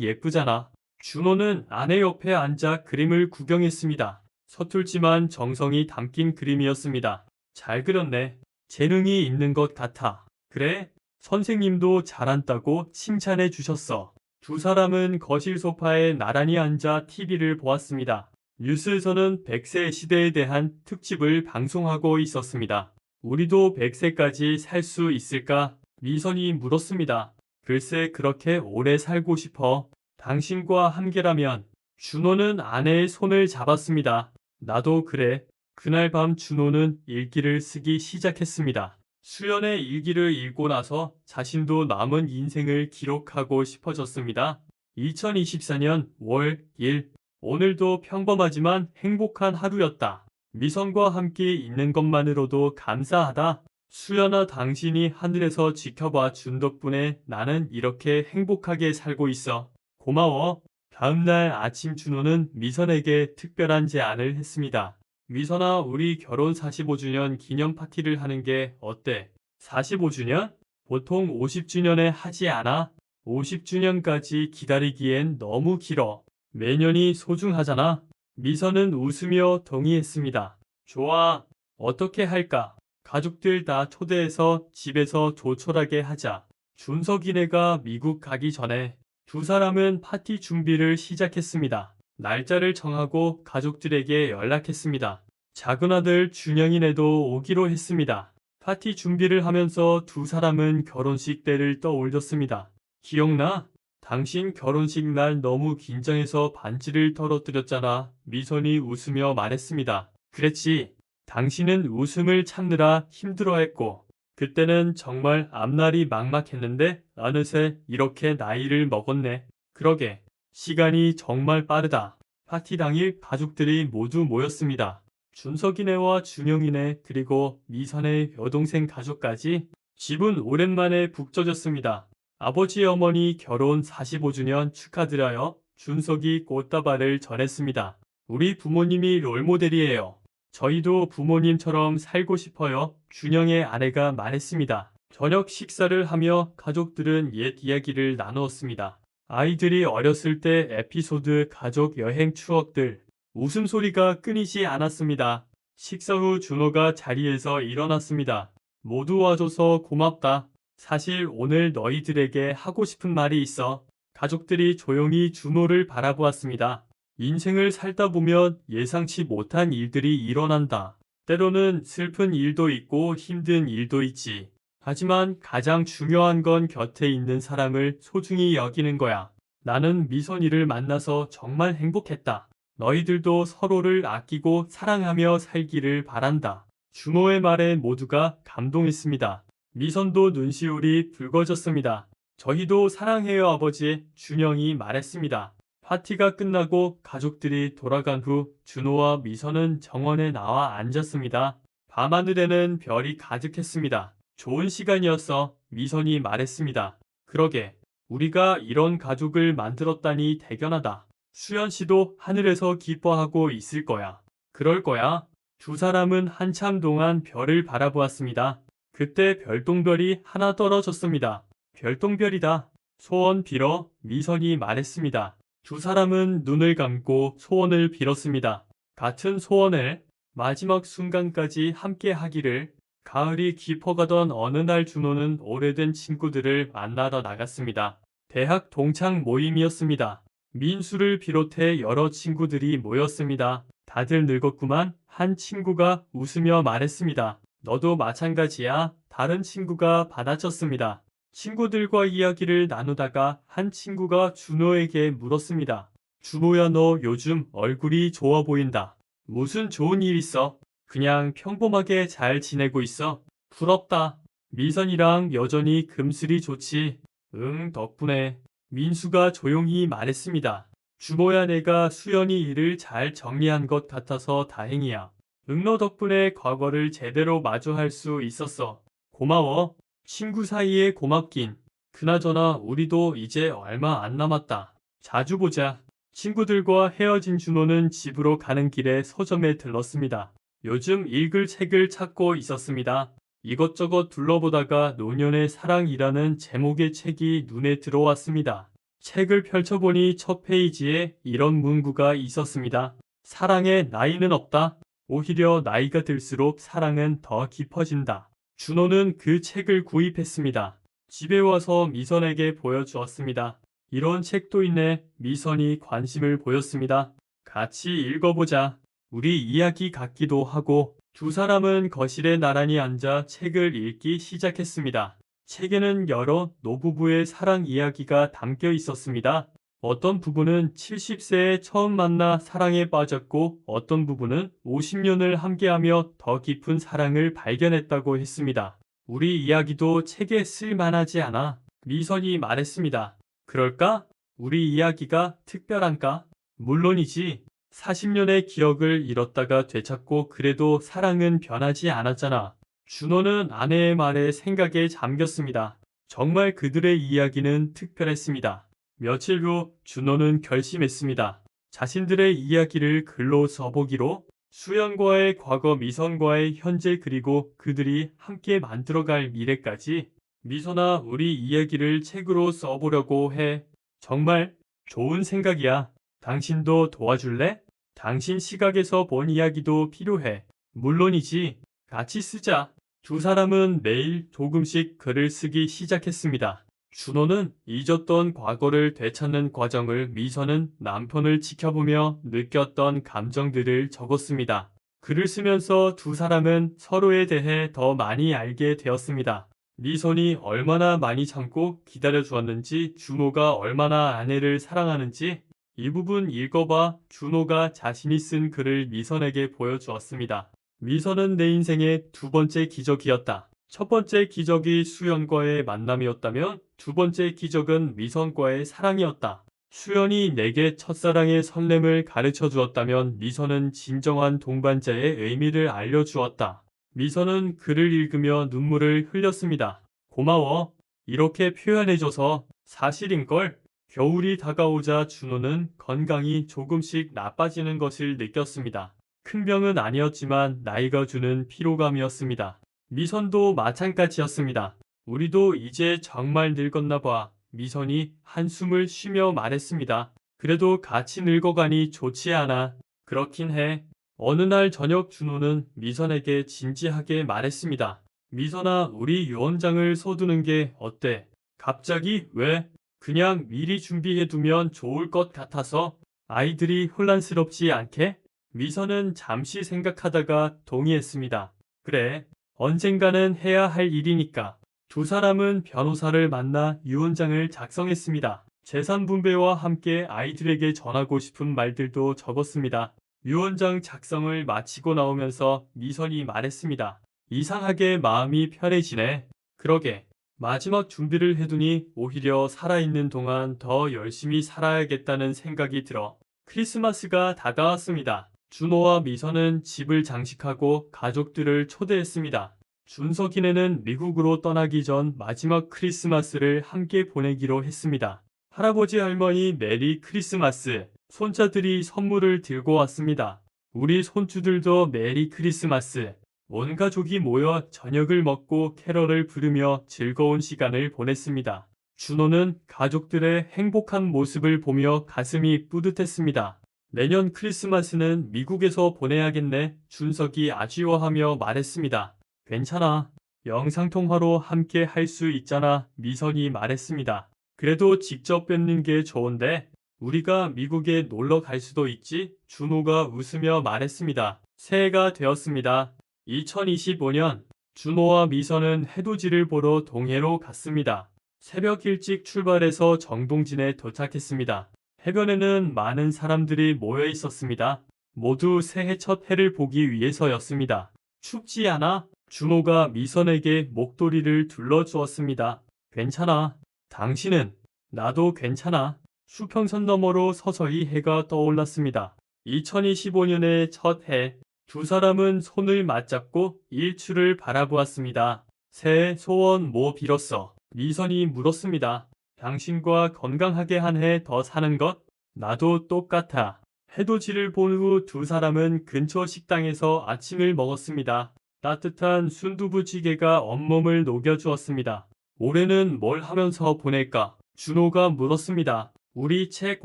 예쁘잖아. 준호는 아내 옆에 앉아 그림을 구경했습니다. 서툴지만 정성이 담긴 그림이었습니다. 잘 그렸네. 재능이 있는 것 같아. 그래? 선생님도 잘한다고 칭찬해 주셨어. 두 사람은 거실 소파에 나란히 앉아 TV를 보았습니다. 뉴스에서는 100세 시대에 대한 특집을 방송하고 있었습니다. 우리도 100세까지 살 수 있을까? 미선이 물었습니다. 글쎄 그렇게 오래 살고 싶어. 당신과 함께라면. 준호는 아내의 손을 잡았습니다. 나도 그래. 그날 밤 준호는 일기를 쓰기 시작했습니다. 수연의 일기를 읽고 나서 자신도 남은 인생을 기록하고 싶어졌습니다. 2024년 월 1. 오늘도 평범하지만 행복한 하루였다. 미선과 함께 있는 것만으로도 감사하다. 수연아, 당신이 하늘에서 지켜봐 준 덕분에 나는 이렇게 행복하게 살고 있어. 고마워. 다음날 아침 준호는 미선에게 특별한 제안을 했습니다. 미선아, 우리 결혼 45주년 기념 파티를 하는 게 어때? 45주년? 보통 50주년에 하지 않아? 50주년까지 기다리기엔 너무 길어. 매년이 소중하잖아. 미선은 웃으며 동의했습니다. 좋아. 어떻게 할까? 가족들 다 초대해서 집에서 조촐하게 하자. 준석이네가 미국 가기 전에 두 사람은 파티 준비를 시작했습니다. 날짜를 정하고 가족들에게 연락했습니다. 작은 아들 준영이네도 오기로 했습니다. 파티 준비를 하면서 두 사람은 결혼식 때를 떠올렸습니다. 기억나? 당신 결혼식 날 너무 긴장해서 반지를 떨어뜨렸잖아. 미선이 웃으며 말했습니다. 그랬지. 당신은 웃음을 참느라 힘들어했고 그때는 정말 앞날이 막막했는데 어느새 이렇게 나이를 먹었네. 그러게. 시간이 정말 빠르다. 파티 당일 가족들이 모두 모였습니다. 준석이네와 준영이네 그리고 미선의 여동생 가족까지. 집은 오랜만에 북 젖었습니다. 아버지 어머니 결혼 45주년 축하드려요. 준석이 꽃다발을 전했습니다. 우리 부모님이 롤모델이에요. 저희도 부모님처럼 살고 싶어요. 준영의 아내가 말했습니다. 저녁 식사를 하며 가족들은 옛 이야기를 나누었습니다. 아이들이 어렸을 때 에피소드, 가족 여행 추억들, 웃음소리가 끊이지 않았습니다. 식사 후 준호가 자리에서 일어났습니다. 모두 와줘서 고맙다. 사실 오늘 너희들에게 하고 싶은 말이 있어. 가족들이 조용히 준호를 바라보았습니다. 인생을 살다 보면 예상치 못한 일들이 일어난다. 때로는 슬픈 일도 있고 힘든 일도 있지. 하지만 가장 중요한 건 곁에 있는 사람을 소중히 여기는 거야. 나는 미선이를 만나서 정말 행복했다. 너희들도 서로를 아끼고 사랑하며 살기를 바란다. 준호의 말에 모두가 감동했습니다. 미선도 눈시울이 붉어졌습니다. 저희도 사랑해요 아버지, 준영이 말했습니다. 파티가 끝나고 가족들이 돌아간 후 준호와 미선은 정원에 나와 앉았습니다. 밤하늘에는 별이 가득했습니다. 좋은 시간이었어. 미선이 말했습니다. 그러게. 우리가 이런 가족을 만들었다니 대견하다. 수연 씨도 하늘에서 기뻐하고 있을 거야. 그럴 거야. 두 사람은 한참 동안 별을 바라보았습니다. 그때 별똥별이 하나 떨어졌습니다. 별똥별이다. 소원 빌어. 미선이 말했습니다. 두 사람은 눈을 감고 소원을 빌었습니다. 같은 소원을 마지막 순간까지 함께 하기를. 가을이 깊어가던 어느 날 준호는 오래된 친구들을 만나러 나갔습니다. 대학 동창 모임이었습니다. 민수를 비롯해 여러 친구들이 모였습니다. 다들 늙었구만. 한 친구가 웃으며 말했습니다. 너도 마찬가지야. 다른 친구가 받아쳤습니다. 친구들과 이야기를 나누다가 한 친구가 준호에게 물었습니다. 준호야, 너 요즘 얼굴이 좋아 보인다. 무슨 좋은 일 있어? 그냥 평범하게 잘 지내고 있어. 부럽다. 미선이랑 여전히 금슬이 좋지. 응, 덕분에. 민수가 조용히 말했습니다. 준호야, 내가 수연이 일을 잘 정리한 것 같아서 다행이야. 응, 너 덕분에 과거를 제대로 마주할 수 있었어. 고마워. 친구 사이에 고맙긴. 그나저나 우리도 이제 얼마 안 남았다. 자주 보자. 친구들과 헤어진 준호는 집으로 가는 길에 서점에 들렀습니다. 요즘 읽을 책을 찾고 있었습니다. 이것저것 둘러보다가 노년의 사랑이라는 제목의 책이 눈에 들어왔습니다. 책을 펼쳐보니 첫 페이지에 이런 문구가 있었습니다. 사랑에 나이는 없다. 오히려 나이가 들수록 사랑은 더 깊어진다. 준호는 그 책을 구입했습니다. 집에 와서 미선에게 보여주었습니다. 이런 책도 있네. 미선이 관심을 보였습니다. 같이 읽어보자. 우리 이야기 같기도 하고. 두 사람은 거실에 나란히 앉아 책을 읽기 시작했습니다. 책에는 여러 노부부의 사랑 이야기가 담겨 있었습니다. 어떤 부부는 70세에 처음 만나 사랑에 빠졌고 어떤 부부는 50년을 함께하며 더 깊은 사랑을 발견했다고 했습니다. 우리 이야기도 책에 쓸 만하지 않아? 미선이 말했습니다. 그럴까? 우리 이야기가 특별한가? 물론이지. 40년의 기억을 잃었다가 되찾고 그래도 사랑은 변하지 않았잖아. 준호는 아내의 말에 생각에 잠겼습니다. 정말 그들의 이야기는 특별했습니다. 며칠 후 준호는 결심했습니다. 자신들의 이야기를 글로 써보기로. 수연과의 과거, 미선과의 현재, 그리고 그들이 함께 만들어갈 미래까지. 미선아, 우리 이야기를 책으로 써보려고 해. 정말 좋은 생각이야. 당신도 도와줄래? 당신 시각에서 본 이야기도 필요해. 물론이지. 같이 쓰자. 두 사람은 매일 조금씩 글을 쓰기 시작했습니다. 준호는 잊었던 과거를 되찾는 과정을, 미선은 남편을 지켜보며 느꼈던 감정들을 적었습니다. 글을 쓰면서 두 사람은 서로에 대해 더 많이 알게 되었습니다. 미선이 얼마나 많이 참고 기다려주었는지, 준호가 얼마나 아내를 사랑하는지. 이 부분 읽어봐. 준호가 자신이 쓴 글을 미선에게 보여주었습니다. 미선은 내 인생의 두 번째 기적이었다. 첫 번째 기적이 수연과의 만남이었다면 두 번째 기적은 미선과의 사랑이었다. 수연이 내게 첫사랑의 설렘을 가르쳐 주었다면 미선은 진정한 동반자의 의미를 알려주었다. 미선은 글을 읽으며 눈물을 흘렸습니다. 고마워. 이렇게 표현해줘서. 사실인걸. 겨울이 다가오자 준호는 건강이 조금씩 나빠지는 것을 느꼈습니다. 큰 병은 아니었지만 나이가 주는 피로감이었습니다. 미선도 마찬가지였습니다. 우리도 이제 정말 늙었나 봐. 미선이 한숨을 쉬며 말했습니다. 그래도 같이 늙어가니 좋지 않아? 그렇긴 해. 어느 날 저녁 준호는 미선에게 진지하게 말했습니다. 미선아, 우리 유언장을 써두는 게 어때? 갑자기 왜? 그냥 미리 준비해두면 좋을 것 같아서. 아이들이 혼란스럽지 않게? 미선은 잠시 생각하다가 동의했습니다. 그래, 언젠가는 해야 할 일이니까. 두 사람은 변호사를 만나 유언장을 작성했습니다. 재산 분배와 함께 아이들에게 전하고 싶은 말들도 적었습니다. 유언장 작성을 마치고 나오면서 미선이 말했습니다. 이상하게 마음이 편해지네. 그러게. 마지막 준비를 해두니 오히려 살아있는 동안 더 열심히 살아야겠다는 생각이 들어. 크리스마스가 다가왔습니다. 준호와 미선은 집을 장식하고 가족들을 초대했습니다. 준석이네는 미국으로 떠나기 전 마지막 크리스마스를 함께 보내기로 했습니다. 할아버지 할머니 메리 크리스마스. 손자들이 선물을 들고 왔습니다. 우리 손주들도 메리 크리스마스. 온 가족이 모여 저녁을 먹고 캐럴을 부르며 즐거운 시간을 보냈습니다. 준호는 가족들의 행복한 모습을 보며 가슴이 뿌듯했습니다. 내년 크리스마스는 미국에서 보내야겠네. 준석이 아쉬워하며 말했습니다. 괜찮아. 영상통화로 함께 할 수 있잖아. 미선이 말했습니다. 그래도 직접 뵙는 게 좋은데 우리가 미국에 놀러 갈 수도 있지? 준호가 웃으며 말했습니다. 새해가 되었습니다. 2025년 준호와 미선은 해돋이를 보러 동해로 갔습니다. 새벽 일찍 출발해서 정동진에 도착했습니다. 해변에는 많은 사람들이 모여 있었습니다. 모두 새해 첫 해를 보기 위해서였습니다. 춥지 않아? 준호가 미선에게 목도리를 둘러주었습니다. 괜찮아. 당신은? 나도 괜찮아. 수평선 너머로 서서히 해가 떠올랐습니다. 2025년의 첫 해. 두 사람은 손을 맞잡고 일출을 바라보았습니다. 새해 소원 뭐 빌었어? 미선이 물었습니다. 당신과 건강하게 한 해 더 사는 것? 나도 똑같아. 해돋이를 본 후 두 사람은 근처 식당에서 아침을 먹었습니다. 따뜻한 순두부찌개가 온몸을 녹여주었습니다. 올해는 뭘 하면서 보낼까? 준호가 물었습니다. 우리 책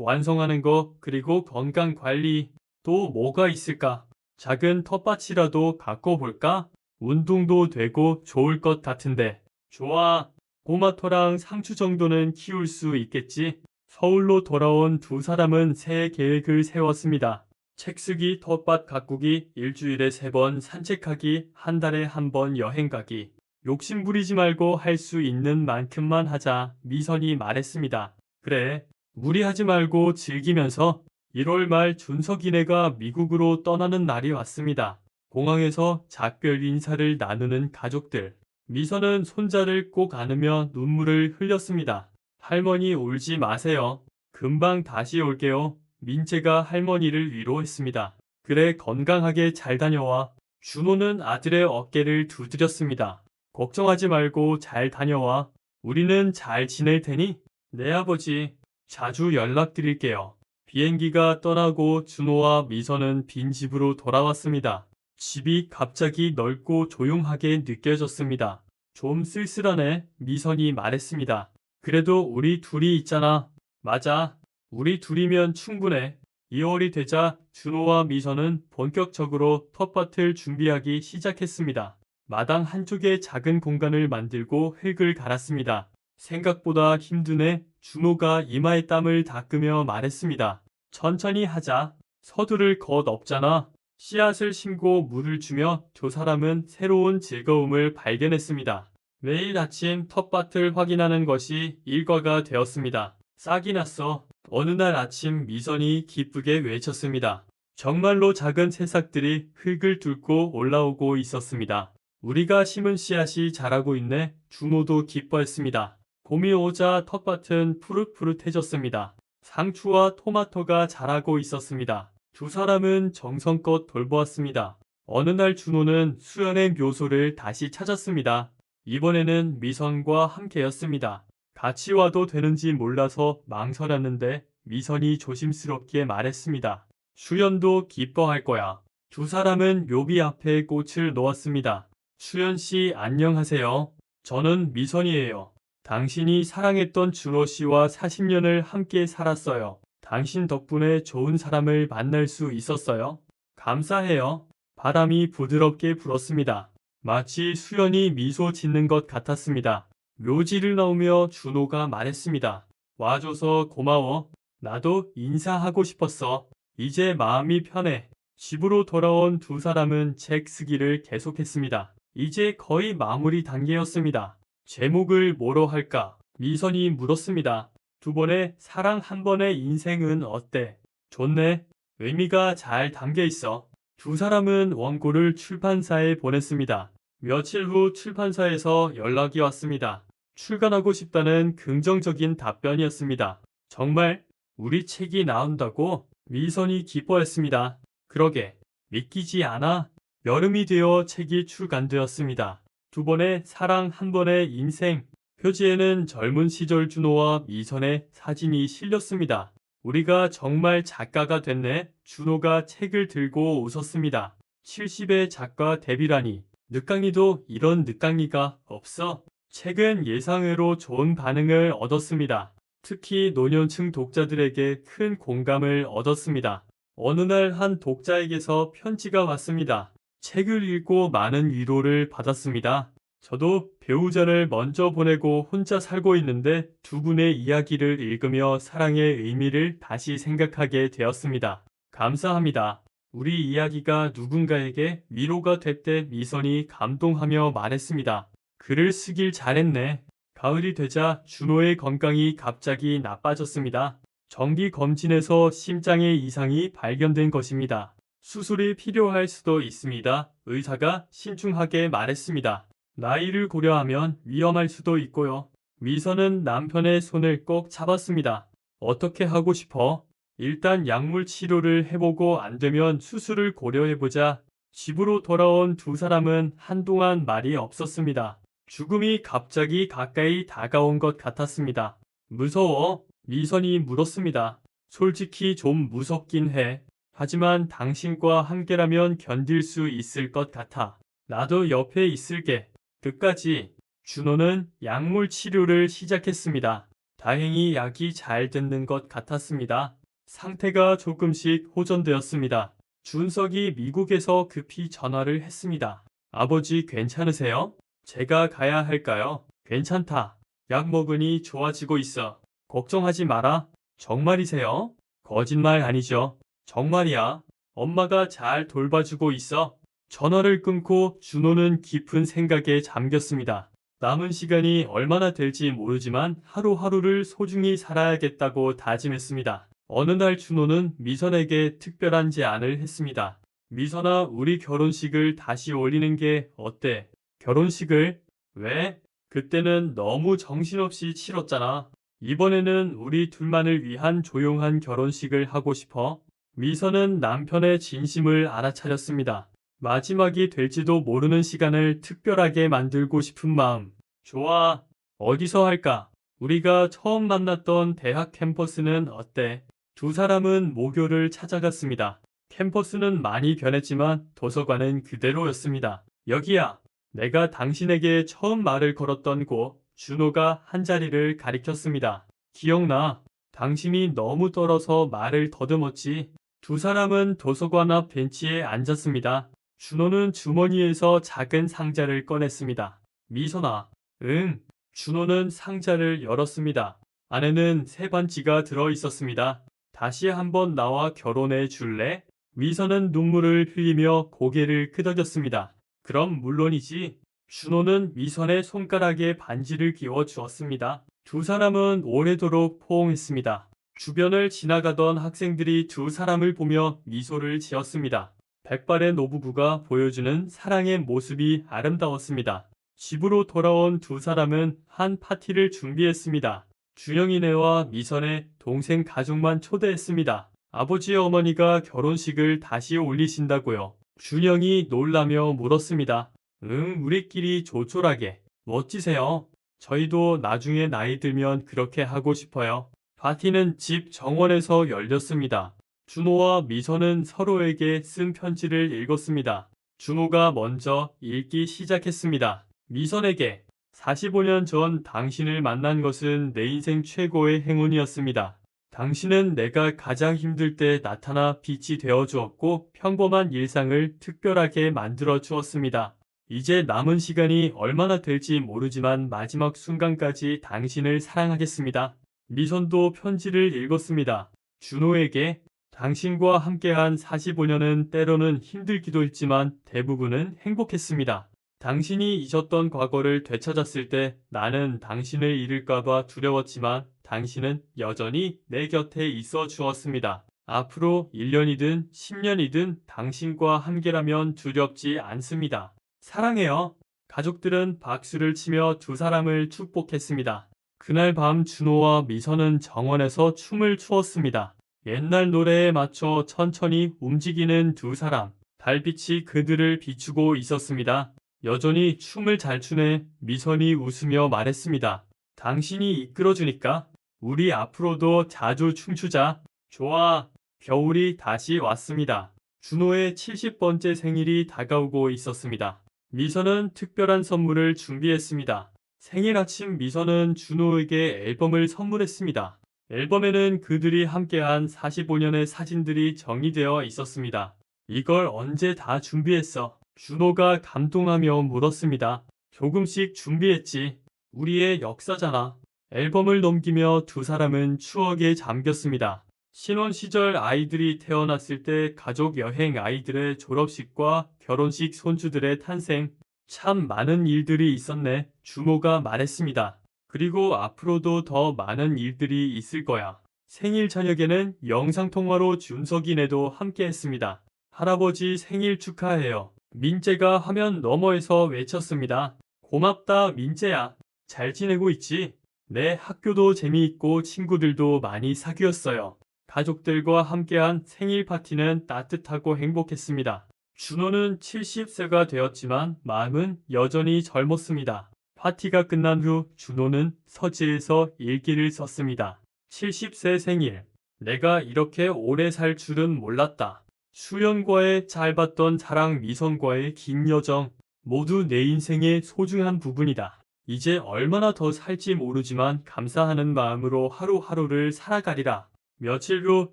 완성하는 거, 그리고 건강 관리, 또 뭐가 있을까? 작은 텃밭이라도 갖고 볼까? 운동도 되고 좋을 것 같은데. 좋아. 토마토랑 상추 정도는 키울 수 있겠지? 서울로 돌아온 두 사람은 새 계획을 세웠습니다. 책 쓰기, 텃밭 가꾸기, 일주일에 3번 산책하기, 한 달에 1번 여행 가기. 욕심 부리지 말고 할 수 있는 만큼만 하자. 미선이 말했습니다. 그래. 무리하지 말고 즐기면서. 1월 말 준석이네가 미국으로 떠나는 날이 왔습니다. 공항에서 작별 인사를 나누는 가족들. 미선은 손자를 꼭 안으며 눈물을 흘렸습니다. 할머니 울지 마세요. 금방 다시 올게요. 민재가 할머니를 위로했습니다. 그래, 건강하게 잘 다녀와. 준호는 아들의 어깨를 두드렸습니다. 걱정하지 말고 잘 다녀와. 우리는 잘 지낼 테니? 네, 아버지. 자주 연락드릴게요. 비행기가 떠나고 준호와 미선은 빈 집으로 돌아왔습니다. 집이 갑자기 넓고 조용하게 느껴졌습니다. 좀 쓸쓸하네, 미선이 말했습니다. 그래도 우리 둘이 있잖아. 맞아. 우리 둘이면 충분해. 2월이 되자 준호와 미선은 본격적으로 텃밭을 준비하기 시작했습니다. 마당 한쪽에 작은 공간을 만들고 흙을 갈았습니다. 생각보다 힘드네. 준호가 이마에 땀을 닦으며 말했습니다. 천천히 하자. 서두를 것 없잖아. 씨앗을 심고 물을 주며 두 사람은 새로운 즐거움을 발견했습니다. 매일 아침 텃밭을 확인하는 것이 일과가 되었습니다. 싹이 났어. 어느 날 아침 미선이 기쁘게 외쳤습니다. 정말로 작은 새싹들이 흙을 뚫고 올라오고 있었습니다. 우리가 심은 씨앗이 자라고 있네. 준호도 기뻐했습니다. 봄이 오자 텃밭은 푸릇푸릇해졌습니다. 상추와 토마토가 자라고 있었습니다. 두 사람은 정성껏 돌보았습니다. 어느 날 준호는 수연의 묘소를 다시 찾았습니다. 이번에는 미선과 함께였습니다. 같이 와도 되는지 몰라서 망설였는데 미선이 조심스럽게 말했습니다. 수연도 기뻐할 거야. 두 사람은 묘비 앞에 꽃을 놓았습니다. 수연 씨 안녕하세요. 저는 미선이에요. 당신이 사랑했던 준호 씨와 40년을 함께 살았어요. 당신 덕분에 좋은 사람을 만날 수 있었어요. 감사해요. 바람이 부드럽게 불었습니다. 마치 수연이 미소 짓는 것 같았습니다. 묘지를 나오며 준호가 말했습니다. 와줘서 고마워. 나도 인사하고 싶었어. 이제 마음이 편해. 집으로 돌아온 두 사람은 책 쓰기를 계속했습니다. 이제 거의 마무리 단계였습니다. 제목을 뭐로 할까? 미선이 물었습니다. 2번의 사랑 1번의 인생은 어때? 좋네. 의미가 잘 담겨 있어. 두 사람은 원고를 출판사에 보냈습니다. 며칠 후 출판사에서 연락이 왔습니다. 출간하고 싶다는 긍정적인 답변이었습니다. 정말? 우리 책이 나온다고? 미선이 기뻐했습니다. 그러게. 믿기지 않아? 여름이 되어 책이 출간되었습니다. 2번의 사랑 1번의 인생. 표지에는 젊은 시절 준호와 미선의 사진이 실렸습니다. 우리가 정말 작가가 됐네. 준호가 책을 들고 웃었습니다. 70의 작가 데뷔라니. 늦강이도 이런 늦강이가 없어. 책은 예상외로 좋은 반응을 얻었습니다. 특히 노년층 독자들에게 큰 공감을 얻었습니다. 어느 날 한 독자에게서 편지가 왔습니다. 책을 읽고 많은 위로를 받았습니다. 저도 배우자를 먼저 보내고 혼자 살고 있는데 두 분의 이야기를 읽으며 사랑의 의미를 다시 생각하게 되었습니다. 감사합니다. 우리 이야기가 누군가에게 위로가 됐대. 미선이 감동하며 말했습니다. 글을 쓰길 잘했네. 가을이 되자 준호의 건강이 갑자기 나빠졌습니다. 정기 검진에서 심장에 이상이 발견된 것입니다. 수술이 필요할 수도 있습니다. 의사가 신중하게 말했습니다. 나이를 고려하면 위험할 수도 있고요. 미선은 남편의 손을 꼭 잡았습니다. 어떻게 하고 싶어? 일단 약물 치료를 해보고 안 되면 수술을 고려해보자. 집으로 돌아온 두 사람은 한동안 말이 없었습니다. 죽음이 갑자기 가까이 다가온 것 같았습니다. 무서워? 미선이 물었습니다. 솔직히 좀 무섭긴 해. 하지만 당신과 함께라면 견딜 수 있을 것 같아. 나도 옆에 있을게. 끝까지 준호는 약물 치료를 시작했습니다. 다행히 약이 잘 듣는 것 같았습니다. 상태가 조금씩 호전되었습니다. 준석이 미국에서 급히 전화를 했습니다. 아버지 괜찮으세요? 제가 가야 할까요? 괜찮다. 약 먹으니 좋아지고 있어. 걱정하지 마라. 정말이세요? 거짓말 아니죠? 정말이야. 엄마가 잘 돌봐주고 있어. 전화를 끊고 준호는 깊은 생각에 잠겼습니다. 남은 시간이 얼마나 될지 모르지만 하루하루를 소중히 살아야겠다고 다짐했습니다. 어느 날 준호는 미선에게 특별한 제안을 했습니다. 미선아, 우리 결혼식을 다시 올리는 게 어때? 결혼식을? 왜? 그때는 너무 정신없이 치렀잖아. 이번에는 우리 둘만을 위한 조용한 결혼식을 하고 싶어. 미선은 남편의 진심을 알아차렸습니다. 마지막이 될지도 모르는 시간을 특별하게 만들고 싶은 마음. 좋아. 어디서 할까? 우리가 처음 만났던 대학 캠퍼스는 어때? 두 사람은 모교를 찾아갔습니다. 캠퍼스는 많이 변했지만 도서관은 그대로였습니다. 여기야. 내가 당신에게 처음 말을 걸었던 곳. 준호가 한자리를 가리켰습니다. 기억나. 당신이 너무 떨어서 말을 더듬었지. 두 사람은 도서관 앞 벤치에 앉았습니다. 준호는 주머니에서 작은 상자를 꺼냈습니다. 미선아. 응. 준호는 상자를 열었습니다. 안에는 새 반지가 들어 있었습니다. 다시 한번 나와 결혼해 줄래? 미선은 눈물을 흘리며 고개를 끄덕였습니다. 그럼 물론이지. 준호는 미선의 손가락에 반지를 끼워 주었습니다. 두 사람은 오래도록 포옹했습니다. 주변을 지나가던 학생들이 두 사람을 보며 미소를 지었습니다. 백발의 노부부가 보여주는 사랑의 모습이 아름다웠습니다. 집으로 돌아온 두 사람은 한 파티를 준비했습니다. 준영이네와 미선의 동생 가족만 초대했습니다. 아버지 어머니가 결혼식을 다시 올리신다고요. 준영이 놀라며 물었습니다. 응, 우리끼리 조촐하게. 멋지세요. 저희도 나중에 나이 들면 그렇게 하고 싶어요. 파티는 집 정원에서 열렸습니다. 준호와 미선은 서로에게 쓴 편지를 읽었습니다. 준호가 먼저 읽기 시작했습니다. 미선에게 45년 전 당신을 만난 것은 내 인생 최고의 행운이었습니다. 당신은 내가 가장 힘들 때 나타나 빛이 되어 주었고 평범한 일상을 특별하게 만들어 주었습니다. 이제 남은 시간이 얼마나 될지 모르지만 마지막 순간까지 당신을 사랑하겠습니다. 미선도 편지를 읽었습니다. 준호에게 당신과 함께한 45년은 때로는 힘들기도 했지만 대부분은 행복했습니다. 당신이 잊었던 과거를 되찾았을 때 나는 당신을 잃을까봐 두려웠지만 당신은 여전히 내 곁에 있어 주었습니다. 앞으로 1년이든 10년이든 당신과 함께라면 두렵지 않습니다. 사랑해요. 가족들은 박수를 치며 두 사람을 축복했습니다. 그날 밤 준호와 미선은 정원에서 춤을 추었습니다. 옛날 노래에 맞춰 천천히 움직이는 두 사람. 달빛이 그들을 비추고 있었습니다. 여전히 춤을 잘 추네. 미선이 웃으며 말했습니다. 당신이 이끌어주니까 우리 앞으로도 자주 춤추자. 좋아. 겨울이 다시 왔습니다. 준호의 70번째 생일이 다가오고 있었습니다. 미선은 특별한 선물을 준비했습니다. 생일 아침 미선은 준호에게 앨범을 선물했습니다. 앨범에는 그들이 함께한 45년의 사진들이 정리되어 있었습니다. 이걸 언제 다 준비했어? 준호가 감동하며 물었습니다. 조금씩 준비했지. 우리의 역사잖아. 앨범을 넘기며 두 사람은 추억에 잠겼습니다. 신혼 시절 아이들이 태어났을 때 가족 여행, 아이들의 졸업식과 결혼식, 손주들의 탄생. 참 많은 일들이 있었네. 준호가 말했습니다. 그리고 앞으로도 더 많은 일들이 있을 거야. 생일 저녁에는 영상통화로 준석이네도 함께 했습니다. 할아버지 생일 축하해요. 민재가 화면 너머에서 외쳤습니다. 고맙다, 민재야. 잘 지내고 있지? 내 학교도 재미있고 친구들도 많이 사귀었어요. 가족들과 함께한 생일 파티는 따뜻하고 행복했습니다. 준호는 70세가 되었지만 마음은 여전히 젊었습니다. 파티가 끝난 후 준호는 서재에서 일기를 썼습니다. 70세 생일. 내가 이렇게 오래 살 줄은 몰랐다. 수연과의 짧았던 사랑, 미선과의 긴 여정, 모두 내 인생의 소중한 부분이다. 이제 얼마나 더 살지 모르지만 감사하는 마음으로 하루하루를 살아가리라. 며칠 후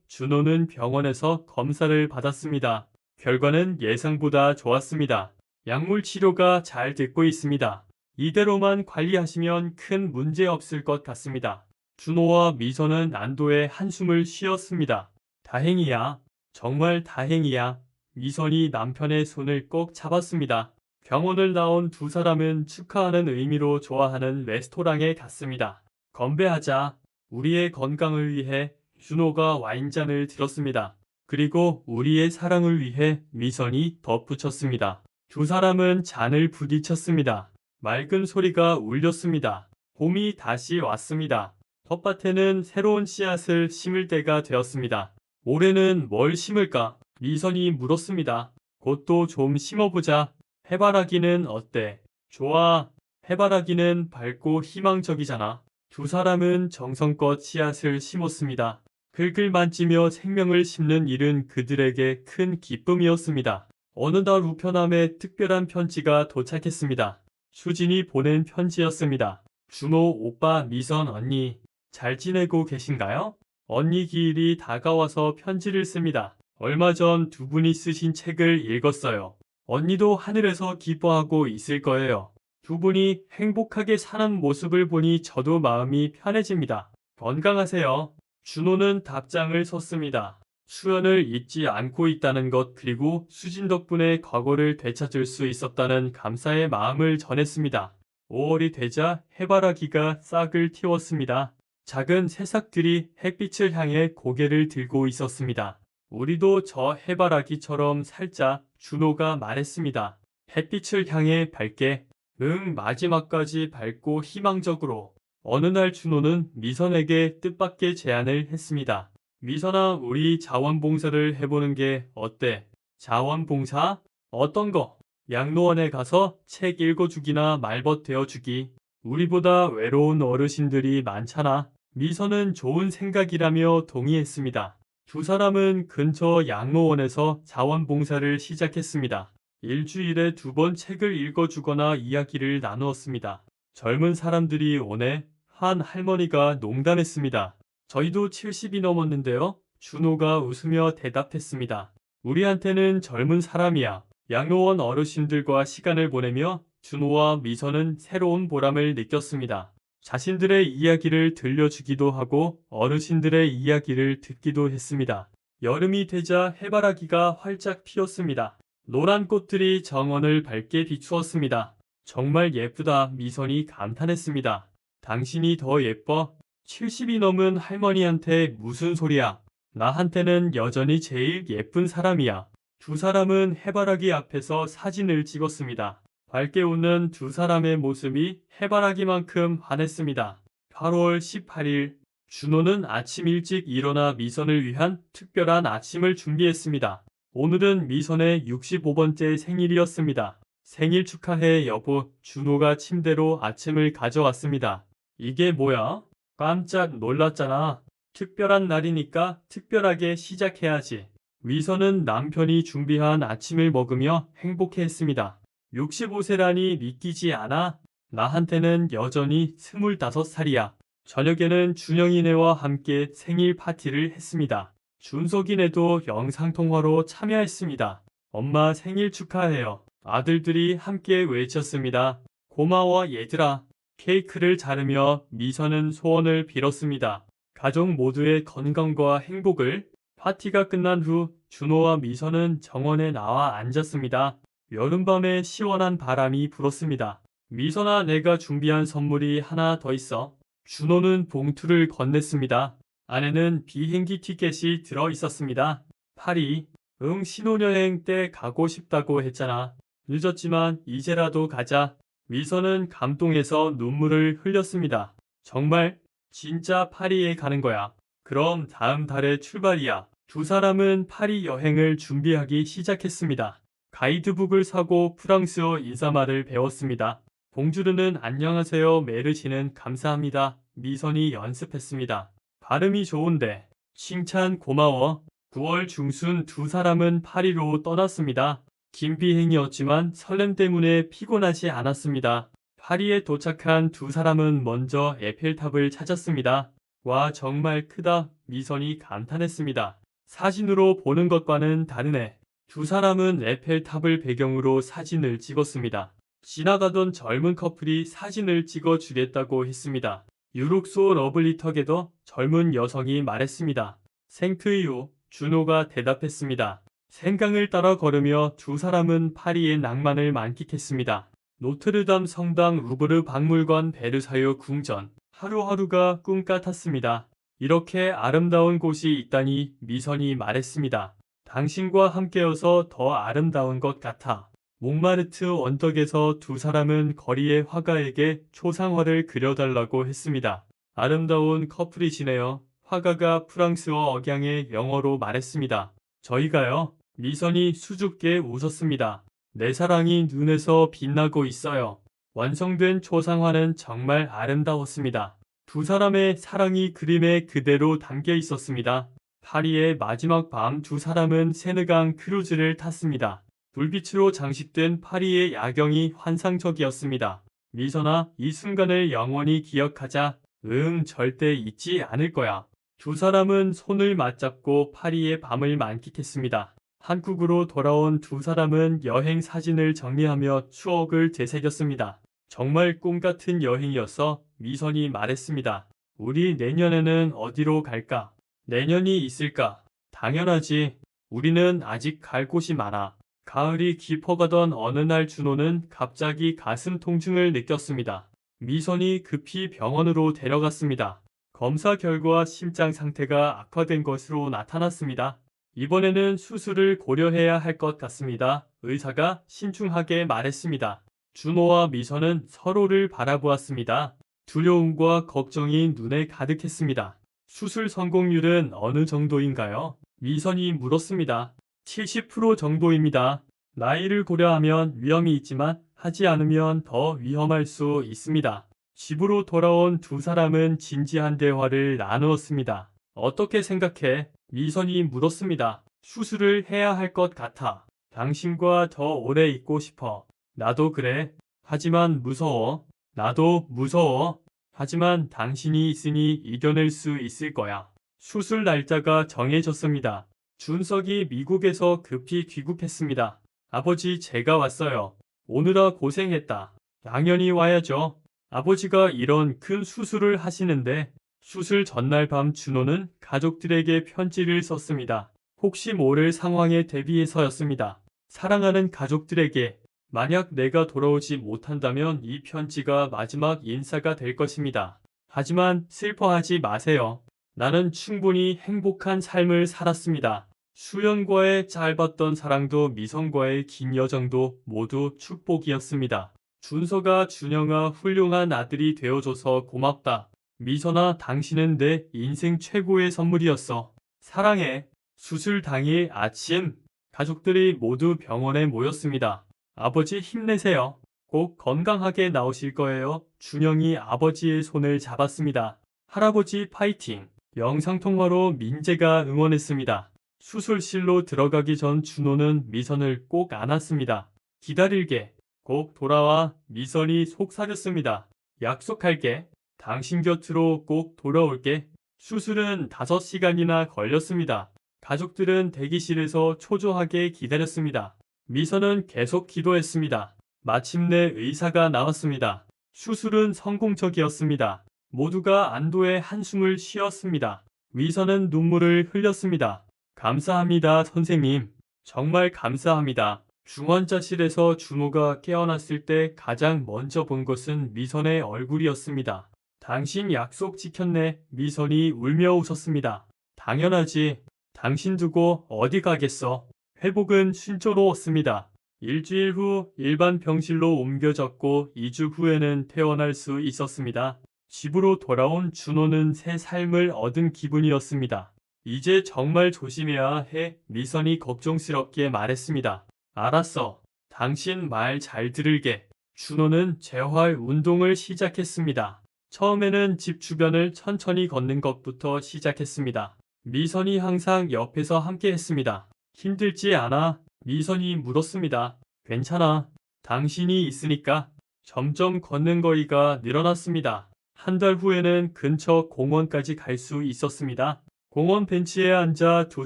준호는 병원에서 검사를 받았습니다. 결과는 예상보다 좋았습니다. 약물 치료가 잘 듣고 있습니다. 이대로만 관리하시면 큰 문제 없을 것 같습니다. 준호와 미선은 안도의 한숨을 쉬었습니다. 다행이야. 정말 다행이야. 미선이 남편의 손을 꼭 잡았습니다. 병원을 나온 두 사람은 축하하는 의미로 좋아하는 레스토랑에 갔습니다. 건배하자. 우리의 건강을 위해. 준호가 와인잔을 들었습니다. 그리고 우리의 사랑을 위해. 미선이 덧붙였습니다. 두 사람은 잔을 부딪혔습니다. 맑은 소리가 울렸습니다. 봄이 다시 왔습니다. 텃밭에는 새로운 씨앗을 심을 때가 되었습니다. 올해는 뭘 심을까? 미선이 물었습니다. 꽃도 좀 심어보자. 해바라기는 어때? 좋아. 해바라기는 밝고 희망적이잖아. 두 사람은 정성껏 씨앗을 심었습니다. 흙을 만지며 생명을 심는 일은 그들에게 큰 기쁨이었습니다. 어느 날 우편함에 특별한 편지가 도착했습니다. 수진이 보낸 편지였습니다. 준호 오빠, 미선 언니, 잘 지내고 계신가요? 언니 기일이 다가와서 편지를 씁니다. 얼마 전 두 분이 쓰신 책을 읽었어요. 언니도 하늘에서 기뻐하고 있을 거예요. 두 분이 행복하게 사는 모습을 보니 저도 마음이 편해집니다. 건강하세요. 준호는 답장을 썼습니다. 수연을 잊지 않고 있다는 것, 그리고 수진 덕분에 과거를 되찾을 수 있었다는 감사의 마음을 전했습니다. 5월이 되자 해바라기가 싹을 틔웠습니다. 작은 새싹들이 햇빛을 향해 고개를 들고 있었습니다. 우리도 저 해바라기처럼 살자. 준호가 말했습니다. 햇빛을 향해 밝게. 응, 마지막까지 밝고 희망적으로. 어느 날 준호는 미선에게 뜻밖의 제안을 했습니다. 미선아, 우리 자원봉사를 해보는 게 어때? 자원봉사? 어떤 거? 양로원에 가서 책 읽어주기나 말벗 되어주기. 우리보다 외로운 어르신들이 많잖아. 미선은 좋은 생각이라며 동의했습니다. 두 사람은 근처 양로원에서 자원봉사를 시작했습니다. 일주일에 2번 책을 읽어주거나 이야기를 나누었습니다. 젊은 사람들이 오네. 한 할머니가 농담했습니다. 저희도 70이 넘었는데요. 준호가 웃으며 대답했습니다. 우리한테는 젊은 사람이야. 양로원 어르신들과 시간을 보내며 준호와 미선은 새로운 보람을 느꼈습니다. 자신들의 이야기를 들려주기도 하고 어르신들의 이야기를 듣기도 했습니다. 여름이 되자 해바라기가 활짝 피었습니다. 노란 꽃들이 정원을 밝게 비추었습니다. 정말 예쁘다. 미선이 감탄했습니다. 당신이 더 예뻐? 70이 넘은 할머니한테 무슨 소리야? 나한테는 여전히 제일 예쁜 사람이야. 두 사람은 해바라기 앞에서 사진을 찍었습니다. 밝게 웃는 두 사람의 모습이 해바라기만큼 환했습니다. 8월 18일, 준호는 아침 일찍 일어나 미선을 위한 특별한 아침을 준비했습니다. 오늘은 미선의 65번째 생일이었습니다. 생일 축하해 여보. 준호가 침대로 아침을 가져왔습니다. 이게 뭐야? 깜짝 놀랐잖아. 특별한 날이니까 특별하게 시작해야지. 미선은 남편이 준비한 아침을 먹으며 행복해했습니다. 65세라니 믿기지 않아? 나한테는 여전히 25살이야. 저녁에는 준영이네와 함께 생일 파티를 했습니다. 준석이네도 영상통화로 참여했습니다. 엄마 생일 축하해요. 아들들이 함께 외쳤습니다. 고마워 얘들아. 케이크를 자르며 미선은 소원을 빌었습니다. 가족 모두의 건강과 행복을. 파티가 끝난 후 준호와 미선은 정원에 나와 앉았습니다. 여름밤에 시원한 바람이 불었습니다. 미선아, 내가 준비한 선물이 하나 더 있어. 준호는 봉투를 건넸습니다. 안에는 비행기 티켓이 들어 있었습니다. 파리. 응, 신혼여행 때 가고 싶다고 했잖아. 늦었지만 이제라도 가자. 미선은 감동해서 눈물을 흘렸습니다. 정말? 진짜 파리에 가는 거야. 그럼 다음 달에 출발이야. 두 사람은 파리 여행을 준비하기 시작했습니다. 가이드북을 사고 프랑스어 인사말을 배웠습니다. 봉주르는 안녕하세요, 메르시는 감사합니다. 미선이 연습했습니다. 발음이 좋은데. 칭찬 고마워. 9월 중순 두 사람은 파리로 떠났습니다. 긴 비행이었지만 설렘 때문에 피곤하지 않았습니다. 파리에 도착한 두 사람은 먼저 에펠탑을 찾았습니다. 와, 정말 크다. 미선이 감탄했습니다. 사진으로 보는 것과는 다르네. 두 사람은 에펠탑을 배경으로 사진을 찍었습니다. 지나가던 젊은 커플이 사진을 찍어주겠다고 했습니다. 유록소 러블리터게더 젊은 여성이 말했습니다. 생트유, 준호가 대답했습니다. 생강을 따라 걸으며 두 사람은 파리의 낭만을 만끽했습니다. 노트르담 성당, 루브르 박물관, 베르사유 궁전. 하루하루가 꿈 같았습니다. 이렇게 아름다운 곳이 있다니, 미선이 말했습니다. 당신과 함께여서 더 아름다운 것 같아. 몽마르트 언덕에서 두 사람은 거리의 화가에게 초상화를 그려달라고 했습니다. 아름다운 커플이시네요. 화가가 프랑스어 억양의 영어로 말했습니다. 저희가요? 미선이 수줍게 웃었습니다. 내 사랑이 눈에서 빛나고 있어요. 완성된 초상화는 정말 아름다웠습니다. 두 사람의 사랑이 그림에 그대로 담겨 있었습니다. 파리의 마지막 밤, 두 사람은 세느강 크루즈를 탔습니다. 불빛으로 장식된 파리의 야경이 환상적이었습니다. 미선아, 이 순간을 영원히 기억하자. 응, 절대 잊지 않을 거야. 두 사람은 손을 맞잡고 파리의 밤을 만끽했습니다. 한국으로 돌아온 두 사람은 여행 사진을 정리하며 추억을 되새겼습니다. 정말 꿈 같은 여행이었어. 미선이 말했습니다. 우리 내년에는 어디로 갈까? 내년이 있을까? 당연하지. 우리는 아직 갈 곳이 많아. 가을이 깊어가던 어느 날 준호는 갑자기 가슴 통증을 느꼈습니다. 미선이 급히 병원으로 데려갔습니다. 검사 결과 심장 상태가 악화된 것으로 나타났습니다. 이번에는 수술을 고려해야 할 것 같습니다. 의사가 신중하게 말했습니다. 준호와 미선은 서로를 바라보았습니다. 두려움과 걱정이 눈에 가득했습니다. 수술 성공률은 어느 정도인가요? 미선이 물었습니다. 70% 정도입니다. 나이를 고려하면 위험이 있지만 하지 않으면 더 위험할 수 있습니다. 집으로 돌아온 두 사람은 진지한 대화를 나누었습니다. 어떻게 생각해? 미선이 물었습니다. 수술을 해야 할 것 같아. 당신과 더 오래 있고 싶어. 나도 그래. 하지만 무서워. 나도 무서워. 하지만 당신이 있으니 이겨낼 수 있을 거야. 수술 날짜가 정해졌습니다. 준석이 미국에서 급히 귀국했습니다. 아버지, 제가 왔어요. 오느라 고생했다. 당연히 와야죠. 아버지가 이런 큰 수술을 하시는데. 수술 전날 밤 준호는 가족들에게 편지를 썼습니다. 혹시 모를 상황에 대비해서였습니다. 사랑하는 가족들에게, 만약 내가 돌아오지 못한다면 이 편지가 마지막 인사가 될 것입니다. 하지만 슬퍼하지 마세요. 나는 충분히 행복한 삶을 살았습니다. 수연과의 짧았던 사랑도 미선과의 긴 여정도 모두 축복이었습니다. 준서가 준영아, 훌륭한 아들이 되어줘서 고맙다. 미선아, 당신은 내 인생 최고의 선물이었어. 사랑해. 수술 당일 아침, 가족들이 모두 병원에 모였습니다. 아버지 힘내세요. 꼭 건강하게 나오실 거예요. 준영이 아버지의 손을 잡았습니다. 할아버지 파이팅. 영상통화로 민재가 응원했습니다. 수술실로 들어가기 전 준호는 미선을 꼭 안았습니다. 기다릴게. 꼭 돌아와. 미선이 속삭였습니다. 약속할게. 당신 곁으로 꼭 돌아올게. 수술은 5시간이나 걸렸습니다. 가족들은 대기실에서 초조하게 기다렸습니다. 미선은 계속 기도했습니다. 마침내 의사가 나왔습니다. 수술은 성공적이었습니다. 모두가 안도의 한숨을 쉬었습니다. 미선은 눈물을 흘렸습니다. 감사합니다, 선생님. 정말 감사합니다. 중환자실에서 준호가 깨어났을 때 가장 먼저 본 것은 미선의 얼굴이었습니다. 당신 약속 지켰네. 미선이 울며 웃었습니다. 당연하지. 당신 두고 어디 가겠어. 회복은 순조로웠습니다. 일주일 후 일반 병실로 옮겨졌고 2주 후에는 퇴원할 수 있었습니다. 집으로 돌아온 준호는 새 삶을 얻은 기분이었습니다. 이제 정말 조심해야 해. 미선이 걱정스럽게 말했습니다. 알았어. 당신 말 잘 들을게. 준호는 재활 운동을 시작했습니다. 처음에는 집 주변을 천천히 걷는 것부터 시작했습니다. 미선이 항상 옆에서 함께 했습니다. 힘들지 않아? 미선이 물었습니다. 괜찮아. 당신이 있으니까. 점점 걷는 거리가 늘어났습니다. 한 달 후에는 근처 공원까지 갈 수 있었습니다. 공원 벤치에 앉아 두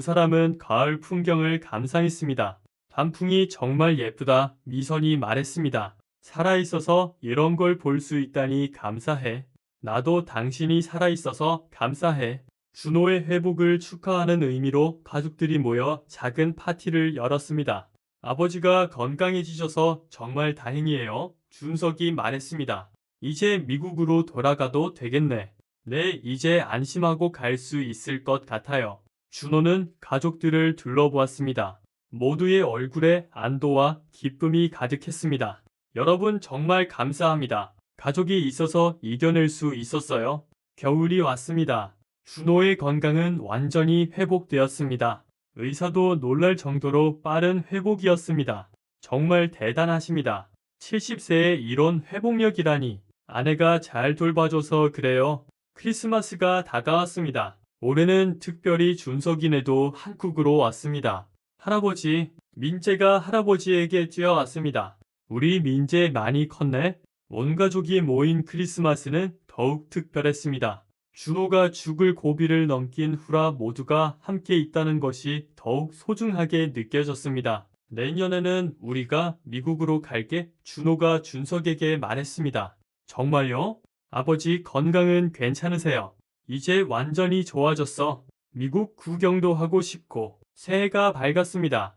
사람은 가을 풍경을 감상했습니다. 단풍이 정말 예쁘다. 미선이 말했습니다. 살아있어서 이런 걸 볼 수 있다니 감사해. 나도 당신이 살아있어서 감사해. 준호의 회복을 축하하는 의미로 가족들이 모여 작은 파티를 열었습니다. 아버지가 건강해지셔서 정말 다행이에요. 준석이 말했습니다. 이제 미국으로 돌아가도 되겠네. 네, 이제 안심하고 갈 수 있을 것 같아요. 준호는 가족들을 둘러보았습니다. 모두의 얼굴에 안도와 기쁨이 가득했습니다. 여러분 정말 감사합니다. 가족이 있어서 이겨낼 수 있었어요. 겨울이 왔습니다. 준호의 건강은 완전히 회복되었습니다. 의사도 놀랄 정도로 빠른 회복이었습니다. 정말 대단하십니다. 70세에 이런 회복력이라니. 아내가 잘 돌봐줘서 그래요. 크리스마스가 다가왔습니다. 올해는 특별히 준석이네도 한국으로 왔습니다. 할아버지, 민재가 할아버지에게 뛰어왔습니다. 우리 민재 많이 컸네. 온 가족이 모인 크리스마스는 더욱 특별했습니다. 준호가 죽을 고비를 넘긴 후라 모두가 함께 있다는 것이 더욱 소중하게 느껴졌습니다. 내년에는 우리가 미국으로 갈게. 준호가 준석에게 말했습니다. 정말요? 아버지 건강은 괜찮으세요? 이제 완전히 좋아졌어. 미국 구경도 하고 싶고. 새해가 밝았습니다.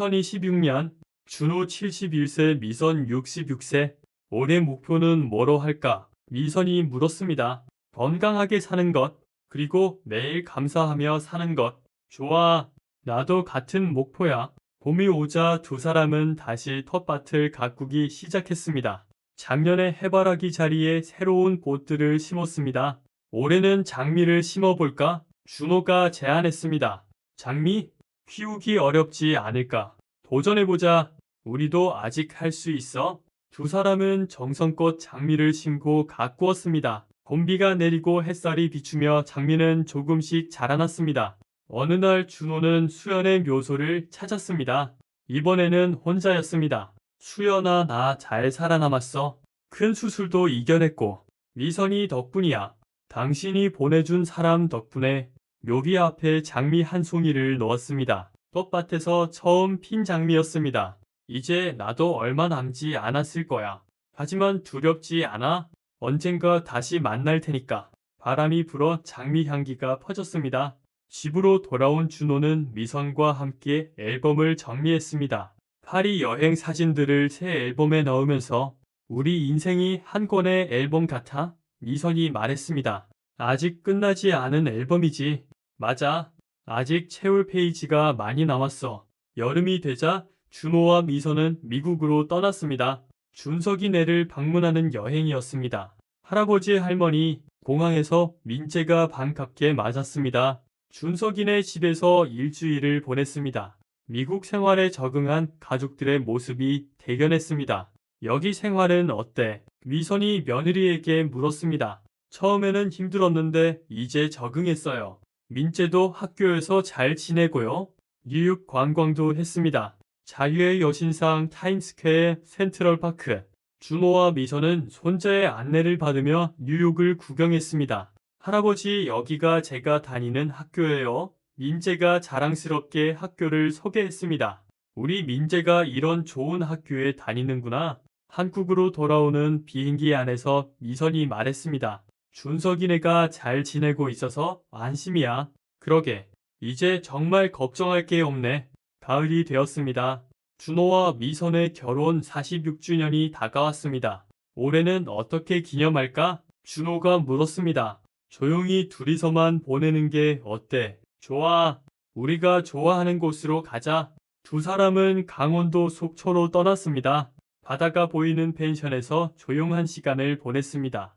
2026년 준호 71세 미선 66세. 올해 목표는 뭐로 할까? 미선이 물었습니다. 건강하게 사는 것, 그리고 매일 감사하며 사는 것. 좋아. 나도 같은 목표야. 봄이 오자 두 사람은 다시 텃밭을 가꾸기 시작했습니다. 작년에 해바라기 자리에 새로운 꽃들을 심었습니다. 올해는 장미를 심어볼까? 준호가 제안했습니다. 장미? 키우기 어렵지 않을까? 도전해보자. 우리도 아직 할 수 있어. 두 사람은 정성껏 장미를 심고 가꾸었습니다. 봄비가 내리고 햇살이 비추며 장미는 조금씩 자라났습니다. 어느 날 준호는 수연의 묘소를 찾았습니다. 이번에는 혼자였습니다. 수연아, 나 잘 살아남았어. 큰 수술도 이겨냈고. 미선이 덕분이야. 당신이 보내준 사람 덕분에. 묘비 앞에 장미 한 송이를 넣었습니다. 텃밭에서 처음 핀 장미였습니다. 이제 나도 얼마 남지 않았을 거야. 하지만 두렵지 않아. 언젠가 다시 만날 테니까. 바람이 불어 장미 향기가 퍼졌습니다. 집으로 돌아온 준호는 미선과 함께 앨범을 정리했습니다. 파리 여행 사진들을 새 앨범에 넣으면서 우리 인생이 한 권의 앨범 같아? 미선이 말했습니다. 아직 끝나지 않은 앨범이지. 맞아. 아직 채울 페이지가 많이 남았어. 여름이 되자 준호와 미선은 미국으로 떠났습니다. 준석이네를 방문하는 여행이었습니다. 할아버지 할머니, 공항에서 민재가 반갑게 맞았습니다. 준석이네 집에서 일주일을 보냈습니다. 미국 생활에 적응한 가족들의 모습이 대견했습니다. 여기 생활은 어때? 미선이 며느리에게 물었습니다. 처음에는 힘들었는데 이제 적응했어요. 민재도 학교에서 잘 지내고요. 뉴욕 관광도 했습니다. 자유의 여신상 타임스퀘어 센트럴파크. 준호와 미선은 손자의 안내를 받으며 뉴욕을 구경했습니다. 할아버지, 여기가 제가 다니는 학교예요. 민재가 자랑스럽게 학교를 소개했습니다. 우리 민재가 이런 좋은 학교에 다니는구나. 한국으로 돌아오는 비행기 안에서 미선이 말했습니다. 준석이네가 잘 지내고 있어서 안심이야. 그러게. 이제 정말 걱정할 게 없네. 가을이 되었습니다. 준호와 미선의 결혼 46주년이 다가왔습니다. 올해는 어떻게 기념할까? 준호가 물었습니다. 조용히 둘이서만 보내는 게 어때? 좋아. 우리가 좋아하는 곳으로 가자. 두 사람은 강원도 속초로 떠났습니다. 바다가 보이는 펜션에서 조용한 시간을 보냈습니다.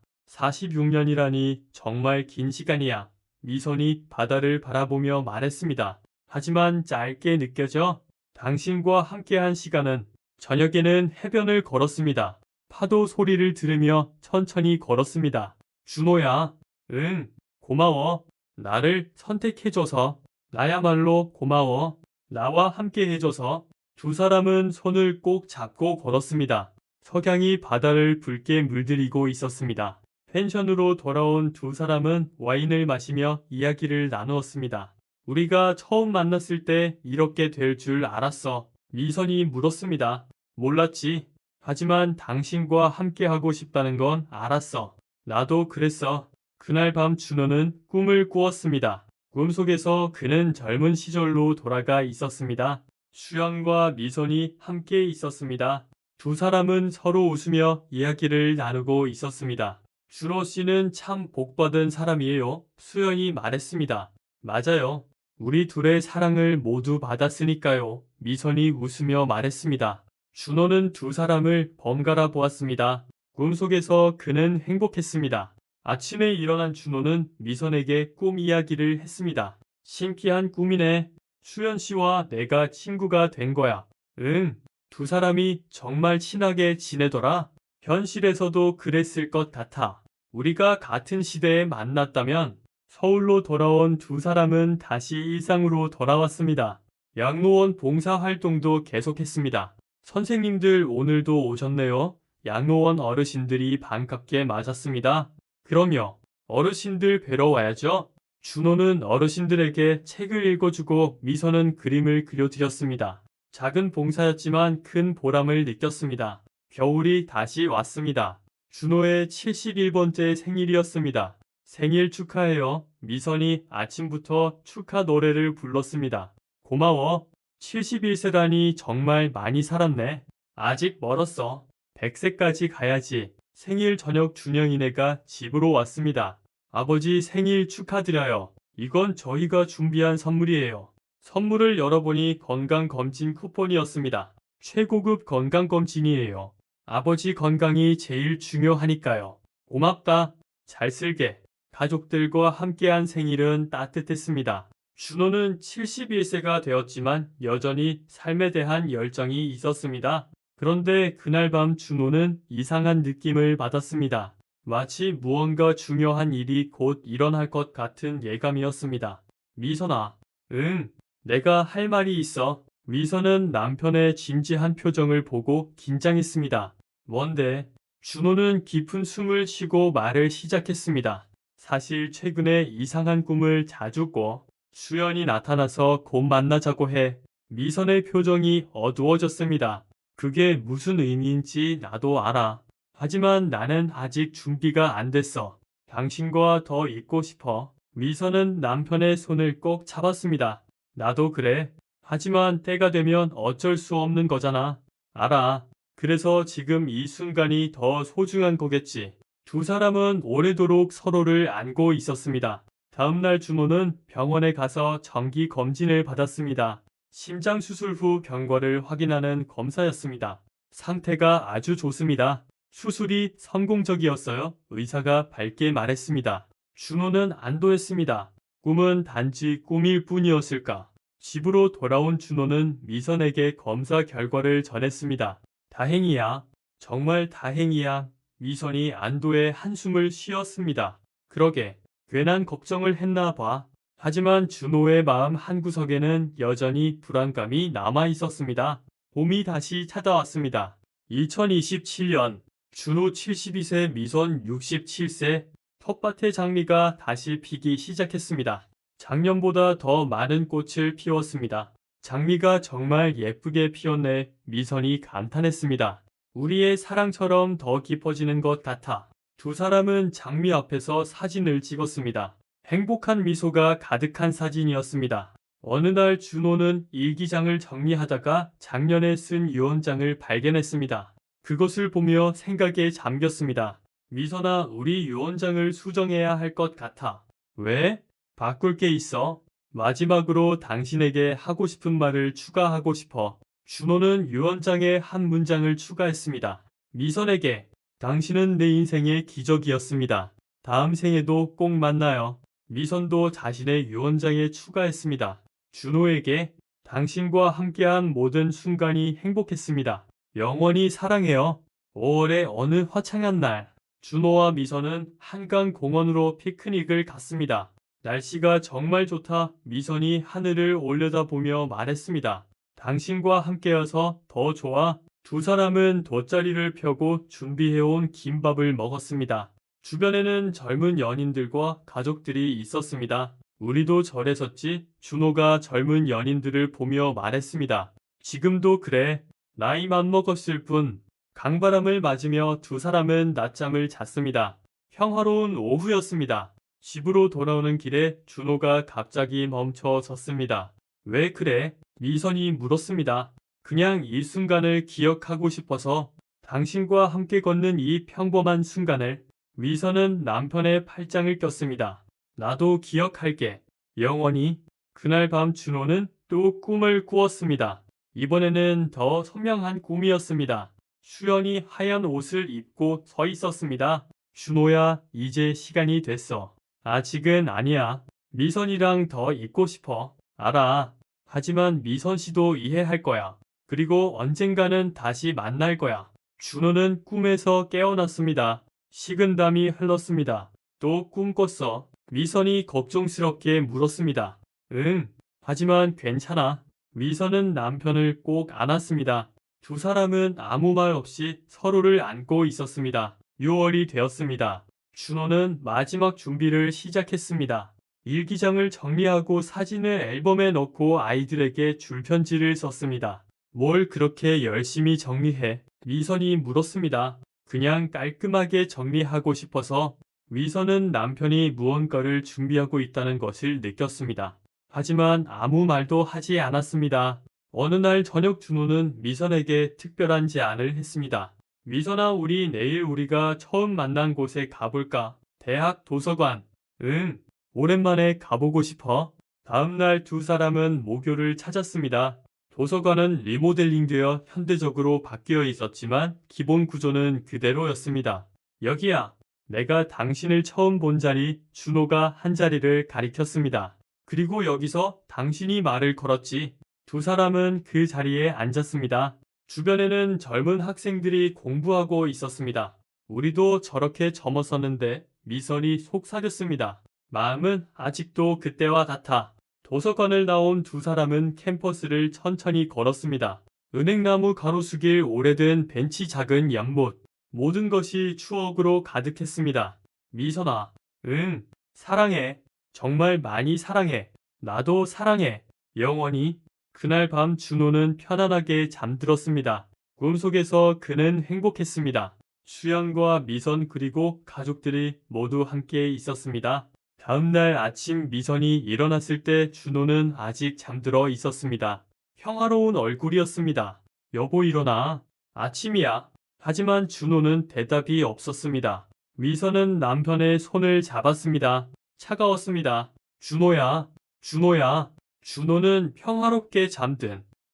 46년이라니 정말 긴 시간이야. 미선이 바다를 바라보며 말했습니다. 하지만 짧게 느껴져. 당신과 함께한 시간은. 저녁에는 해변을 걸었습니다. 파도 소리를 들으며 천천히 걸었습니다. 준호야. 응, 고마워. 나를 선택해줘서. 나야말로 고마워. 나와 함께 해줘서. 두 사람은 손을 꼭 잡고 걸었습니다. 석양이 바다를 붉게 물들이고 있었습니다. 펜션으로 돌아온 두 사람은 와인을 마시며 이야기를 나누었습니다. 우리가 처음 만났을 때 이렇게 될 줄 알았어. 미선이 물었습니다. 몰랐지. 하지만 당신과 함께하고 싶다는 건 알았어. 나도 그랬어. 그날 밤 준호는 꿈을 꾸었습니다. 꿈속에서 그는 젊은 시절로 돌아가 있었습니다. 수연과 미선이 함께 있었습니다. 두 사람은 서로 웃으며 이야기를 나누고 있었습니다. 준호 씨는 참 복받은 사람이에요. 수연이 말했습니다. 맞아요. 우리 둘의 사랑을 모두 받았으니까요. 미선이 웃으며 말했습니다. 준호는 두 사람을 번갈아 보았습니다. 꿈속에서 그는 행복했습니다. 아침에 일어난 준호는 미선에게 꿈 이야기를 했습니다. 신기한 꿈이네. 수연 씨와 내가 친구가 된 거야. 응. 두 사람이 정말 친하게 지내더라. 현실에서도 그랬을 것 같아. 우리가 같은 시대에 만났다면 서울로 돌아온 두 사람은 다시 일상으로 돌아왔습니다. 양로원 봉사활동도 계속했습니다. 선생님들 오늘도 오셨네요. 양로원 어르신들이 반갑게 맞았습니다. 그럼요. 어르신들 뵈러 와야죠. 준호는 어르신들에게 책을 읽어주고 미선은 그림을 그려드렸습니다. 작은 봉사였지만 큰 보람을 느꼈습니다. 겨울이 다시 왔습니다. 준호의 71번째 생일이었습니다. 생일 축하해요. 미선이 아침부터 축하 노래를 불렀습니다. 고마워. 71세라니 정말 많이 살았네. 아직 멀었어. 100세까지 가야지. 생일 저녁 준영이네가 집으로 왔습니다. 아버지 생일 축하드려요. 이건 저희가 준비한 선물이에요. 선물을 열어보니 건강검진 쿠폰이었습니다. 최고급 건강검진이에요. 아버지 건강이 제일 중요하니까요. 고맙다. 잘 쓸게. 가족들과 함께한 생일은 따뜻했습니다. 준호는 71세가 되었지만 여전히 삶에 대한 열정이 있었습니다. 그런데 그날 밤 준호는 이상한 느낌을 받았습니다. 마치 무언가 중요한 일이 곧 일어날 것 같은 예감이었습니다. 미선아, 응, 내가 할 말이 있어. 미선은 남편의 진지한 표정을 보고 긴장했습니다. 뭔데? 준호는 깊은 숨을 쉬고 말을 시작했습니다. 사실 최근에 이상한 꿈을 자주 꿔. 수연이 나타나서 곧 만나자고 해. 미선의 표정이 어두워졌습니다. 그게 무슨 의미인지 나도 알아. 하지만 나는 아직 준비가 안 됐어. 당신과 더 있고 싶어. 미선은 남편의 손을 꼭 잡았습니다. 나도 그래. 하지만 때가 되면 어쩔 수 없는 거잖아. 알아. 그래서 지금 이 순간이 더 소중한 거겠지. 두 사람은 오래도록 서로를 안고 있었습니다. 다음날 준호는 병원에 가서 정기 검진을 받았습니다. 심장 수술 후 경과를 확인하는 검사였습니다. 상태가 아주 좋습니다. 수술이 성공적이었어요. 의사가 밝게 말했습니다. 준호는 안도했습니다. 꿈은 단지 꿈일 뿐이었을까. 집으로 돌아온 준호는 미선에게 검사 결과를 전했습니다. 다행이야. 정말 다행이야. 미선이 안도의 한숨을 쉬었습니다. 그러게, 괜한 걱정을 했나 봐. 하지만 준호의 마음 한구석에는 여전히 불안감이 남아 있었습니다. 봄이 다시 찾아왔습니다. 2027년 준호 72세, 미선 67세, 텃밭의 장미가 다시 피기 시작했습니다. 작년보다 더 많은 꽃을 피웠습니다. 장미가 정말 예쁘게 피었네. 미선이 감탄했습니다. 우리의 사랑처럼 더 깊어지는 것 같아. 두 사람은 장미 앞에서 사진을 찍었습니다. 행복한 미소가 가득한 사진이었습니다. 어느 날 준호는 일기장을 정리하다가 작년에 쓴 유언장을 발견했습니다. 그것을 보며 생각에 잠겼습니다. 미선아, 우리 유언장을 수정해야 할 것 같아. 왜? 바꿀 게 있어. 마지막으로 당신에게 하고 싶은 말을 추가하고 싶어. 준호는 유언장에 한 문장을 추가했습니다. 미선에게, 당신은 내 인생의 기적이었습니다. 다음 생에도 꼭 만나요. 미선도 자신의 유언장에 추가했습니다. 준호에게, 당신과 함께한 모든 순간이 행복했습니다. 영원히 사랑해요. 5월의 어느 화창한 날, 준호와 미선은 한강 공원으로 피크닉을 갔습니다. 날씨가 정말 좋다. 미선이 하늘을 올려다보며 말했습니다. 당신과 함께여서 더 좋아. 두 사람은 돗자리를 펴고 준비해온 김밥을 먹었습니다. 주변에는 젊은 연인들과 가족들이 있었습니다. 우리도 저랬었지. 준호가 젊은 연인들을 보며 말했습니다. 지금도 그래. 나이만 먹었을 뿐. 강바람을 맞으며 두 사람은 낮잠을 잤습니다. 평화로운 오후였습니다. 집으로 돌아오는 길에 준호가 갑자기 멈춰 섰습니다. 왜 그래? 미선이 물었습니다. 그냥 이 순간을 기억하고 싶어서. 당신과 함께 걷는 이 평범한 순간을. 미선은 남편의 팔짱을 꼈습니다. 나도 기억할게. 영원히. 그날 밤 준호는 또 꿈을 꾸었습니다. 이번에는 더 선명한 꿈이었습니다. 수연이 하얀 옷을 입고 서 있었습니다. 준호야, 이제 시간이 됐어. 아직은 아니야. 미선이랑 더 있고 싶어. 알아. 하지만 미선 씨도 이해할 거야. 그리고 언젠가는 다시 만날 거야. 준호는 꿈에서 깨어났습니다. 식은땀이 흘렀습니다. 또 꿈 꿨어. 미선이 걱정스럽게 물었습니다. 응. 하지만 괜찮아. 미선은 남편을 꼭 안았습니다. 두 사람은 아무 말 없이 서로를 안고 있었습니다. 6월이 되었습니다. 준호는 마지막 준비를 시작했습니다. 일기장을 정리하고 사진을 앨범에 넣고 아이들에게 줄편지를 썼습니다. 뭘 그렇게 열심히 정리해? 미선이 물었습니다. 그냥 깔끔하게 정리하고 싶어서. 미선은 남편이 무언가를 준비하고 있다는 것을 느꼈습니다. 하지만 아무 말도 하지 않았습니다. 어느 날 저녁 준호는 미선에게 특별한 제안을 했습니다. 미선아, 우리 내일 우리가 처음 만난 곳에 가볼까? 대학 도서관. 응. 오랜만에 가보고 싶어. 다음날 두 사람은 모교를 찾았습니다. 도서관은 리모델링되어 현대적으로 바뀌어 있었지만 기본 구조는 그대로였습니다. 여기야. 내가 당신을 처음 본 자리. 준호가 한 자리를 가리켰습니다. 그리고 여기서 당신이 말을 걸었지. 두 사람은 그 자리에 앉았습니다. 주변에는 젊은 학생들이 공부하고 있었습니다. 우리도 저렇게 젊었었는데. 미선이 속삭였습니다. 마음은 아직도 그때와 같아. 도서관을 나온 두 사람은 캠퍼스를 천천히 걸었습니다. 은행나무 가로수길, 오래된 벤치, 작은 연못. 모든 것이 추억으로 가득했습니다. 미선아. 응. 사랑해. 정말 많이 사랑해. 나도 사랑해. 영원히. 그날 밤 준호는 편안하게 잠들었습니다. 꿈속에서 그는 행복했습니다. 수연과 미선 그리고 가족들이 모두 함께 있었습니다. 다음날 아침 미선이 일어났을 때 준호는 아직 잠들어 있었습니다. 평화로운 얼굴이었습니다. 여보, 일어나. 아침이야. 하지만 준호는 대답이 없었습니다. 미선은 남편의 손을 잡았습니다. 차가웠습니다. 준호야. 준호야. 준호는 평화롭게 잠든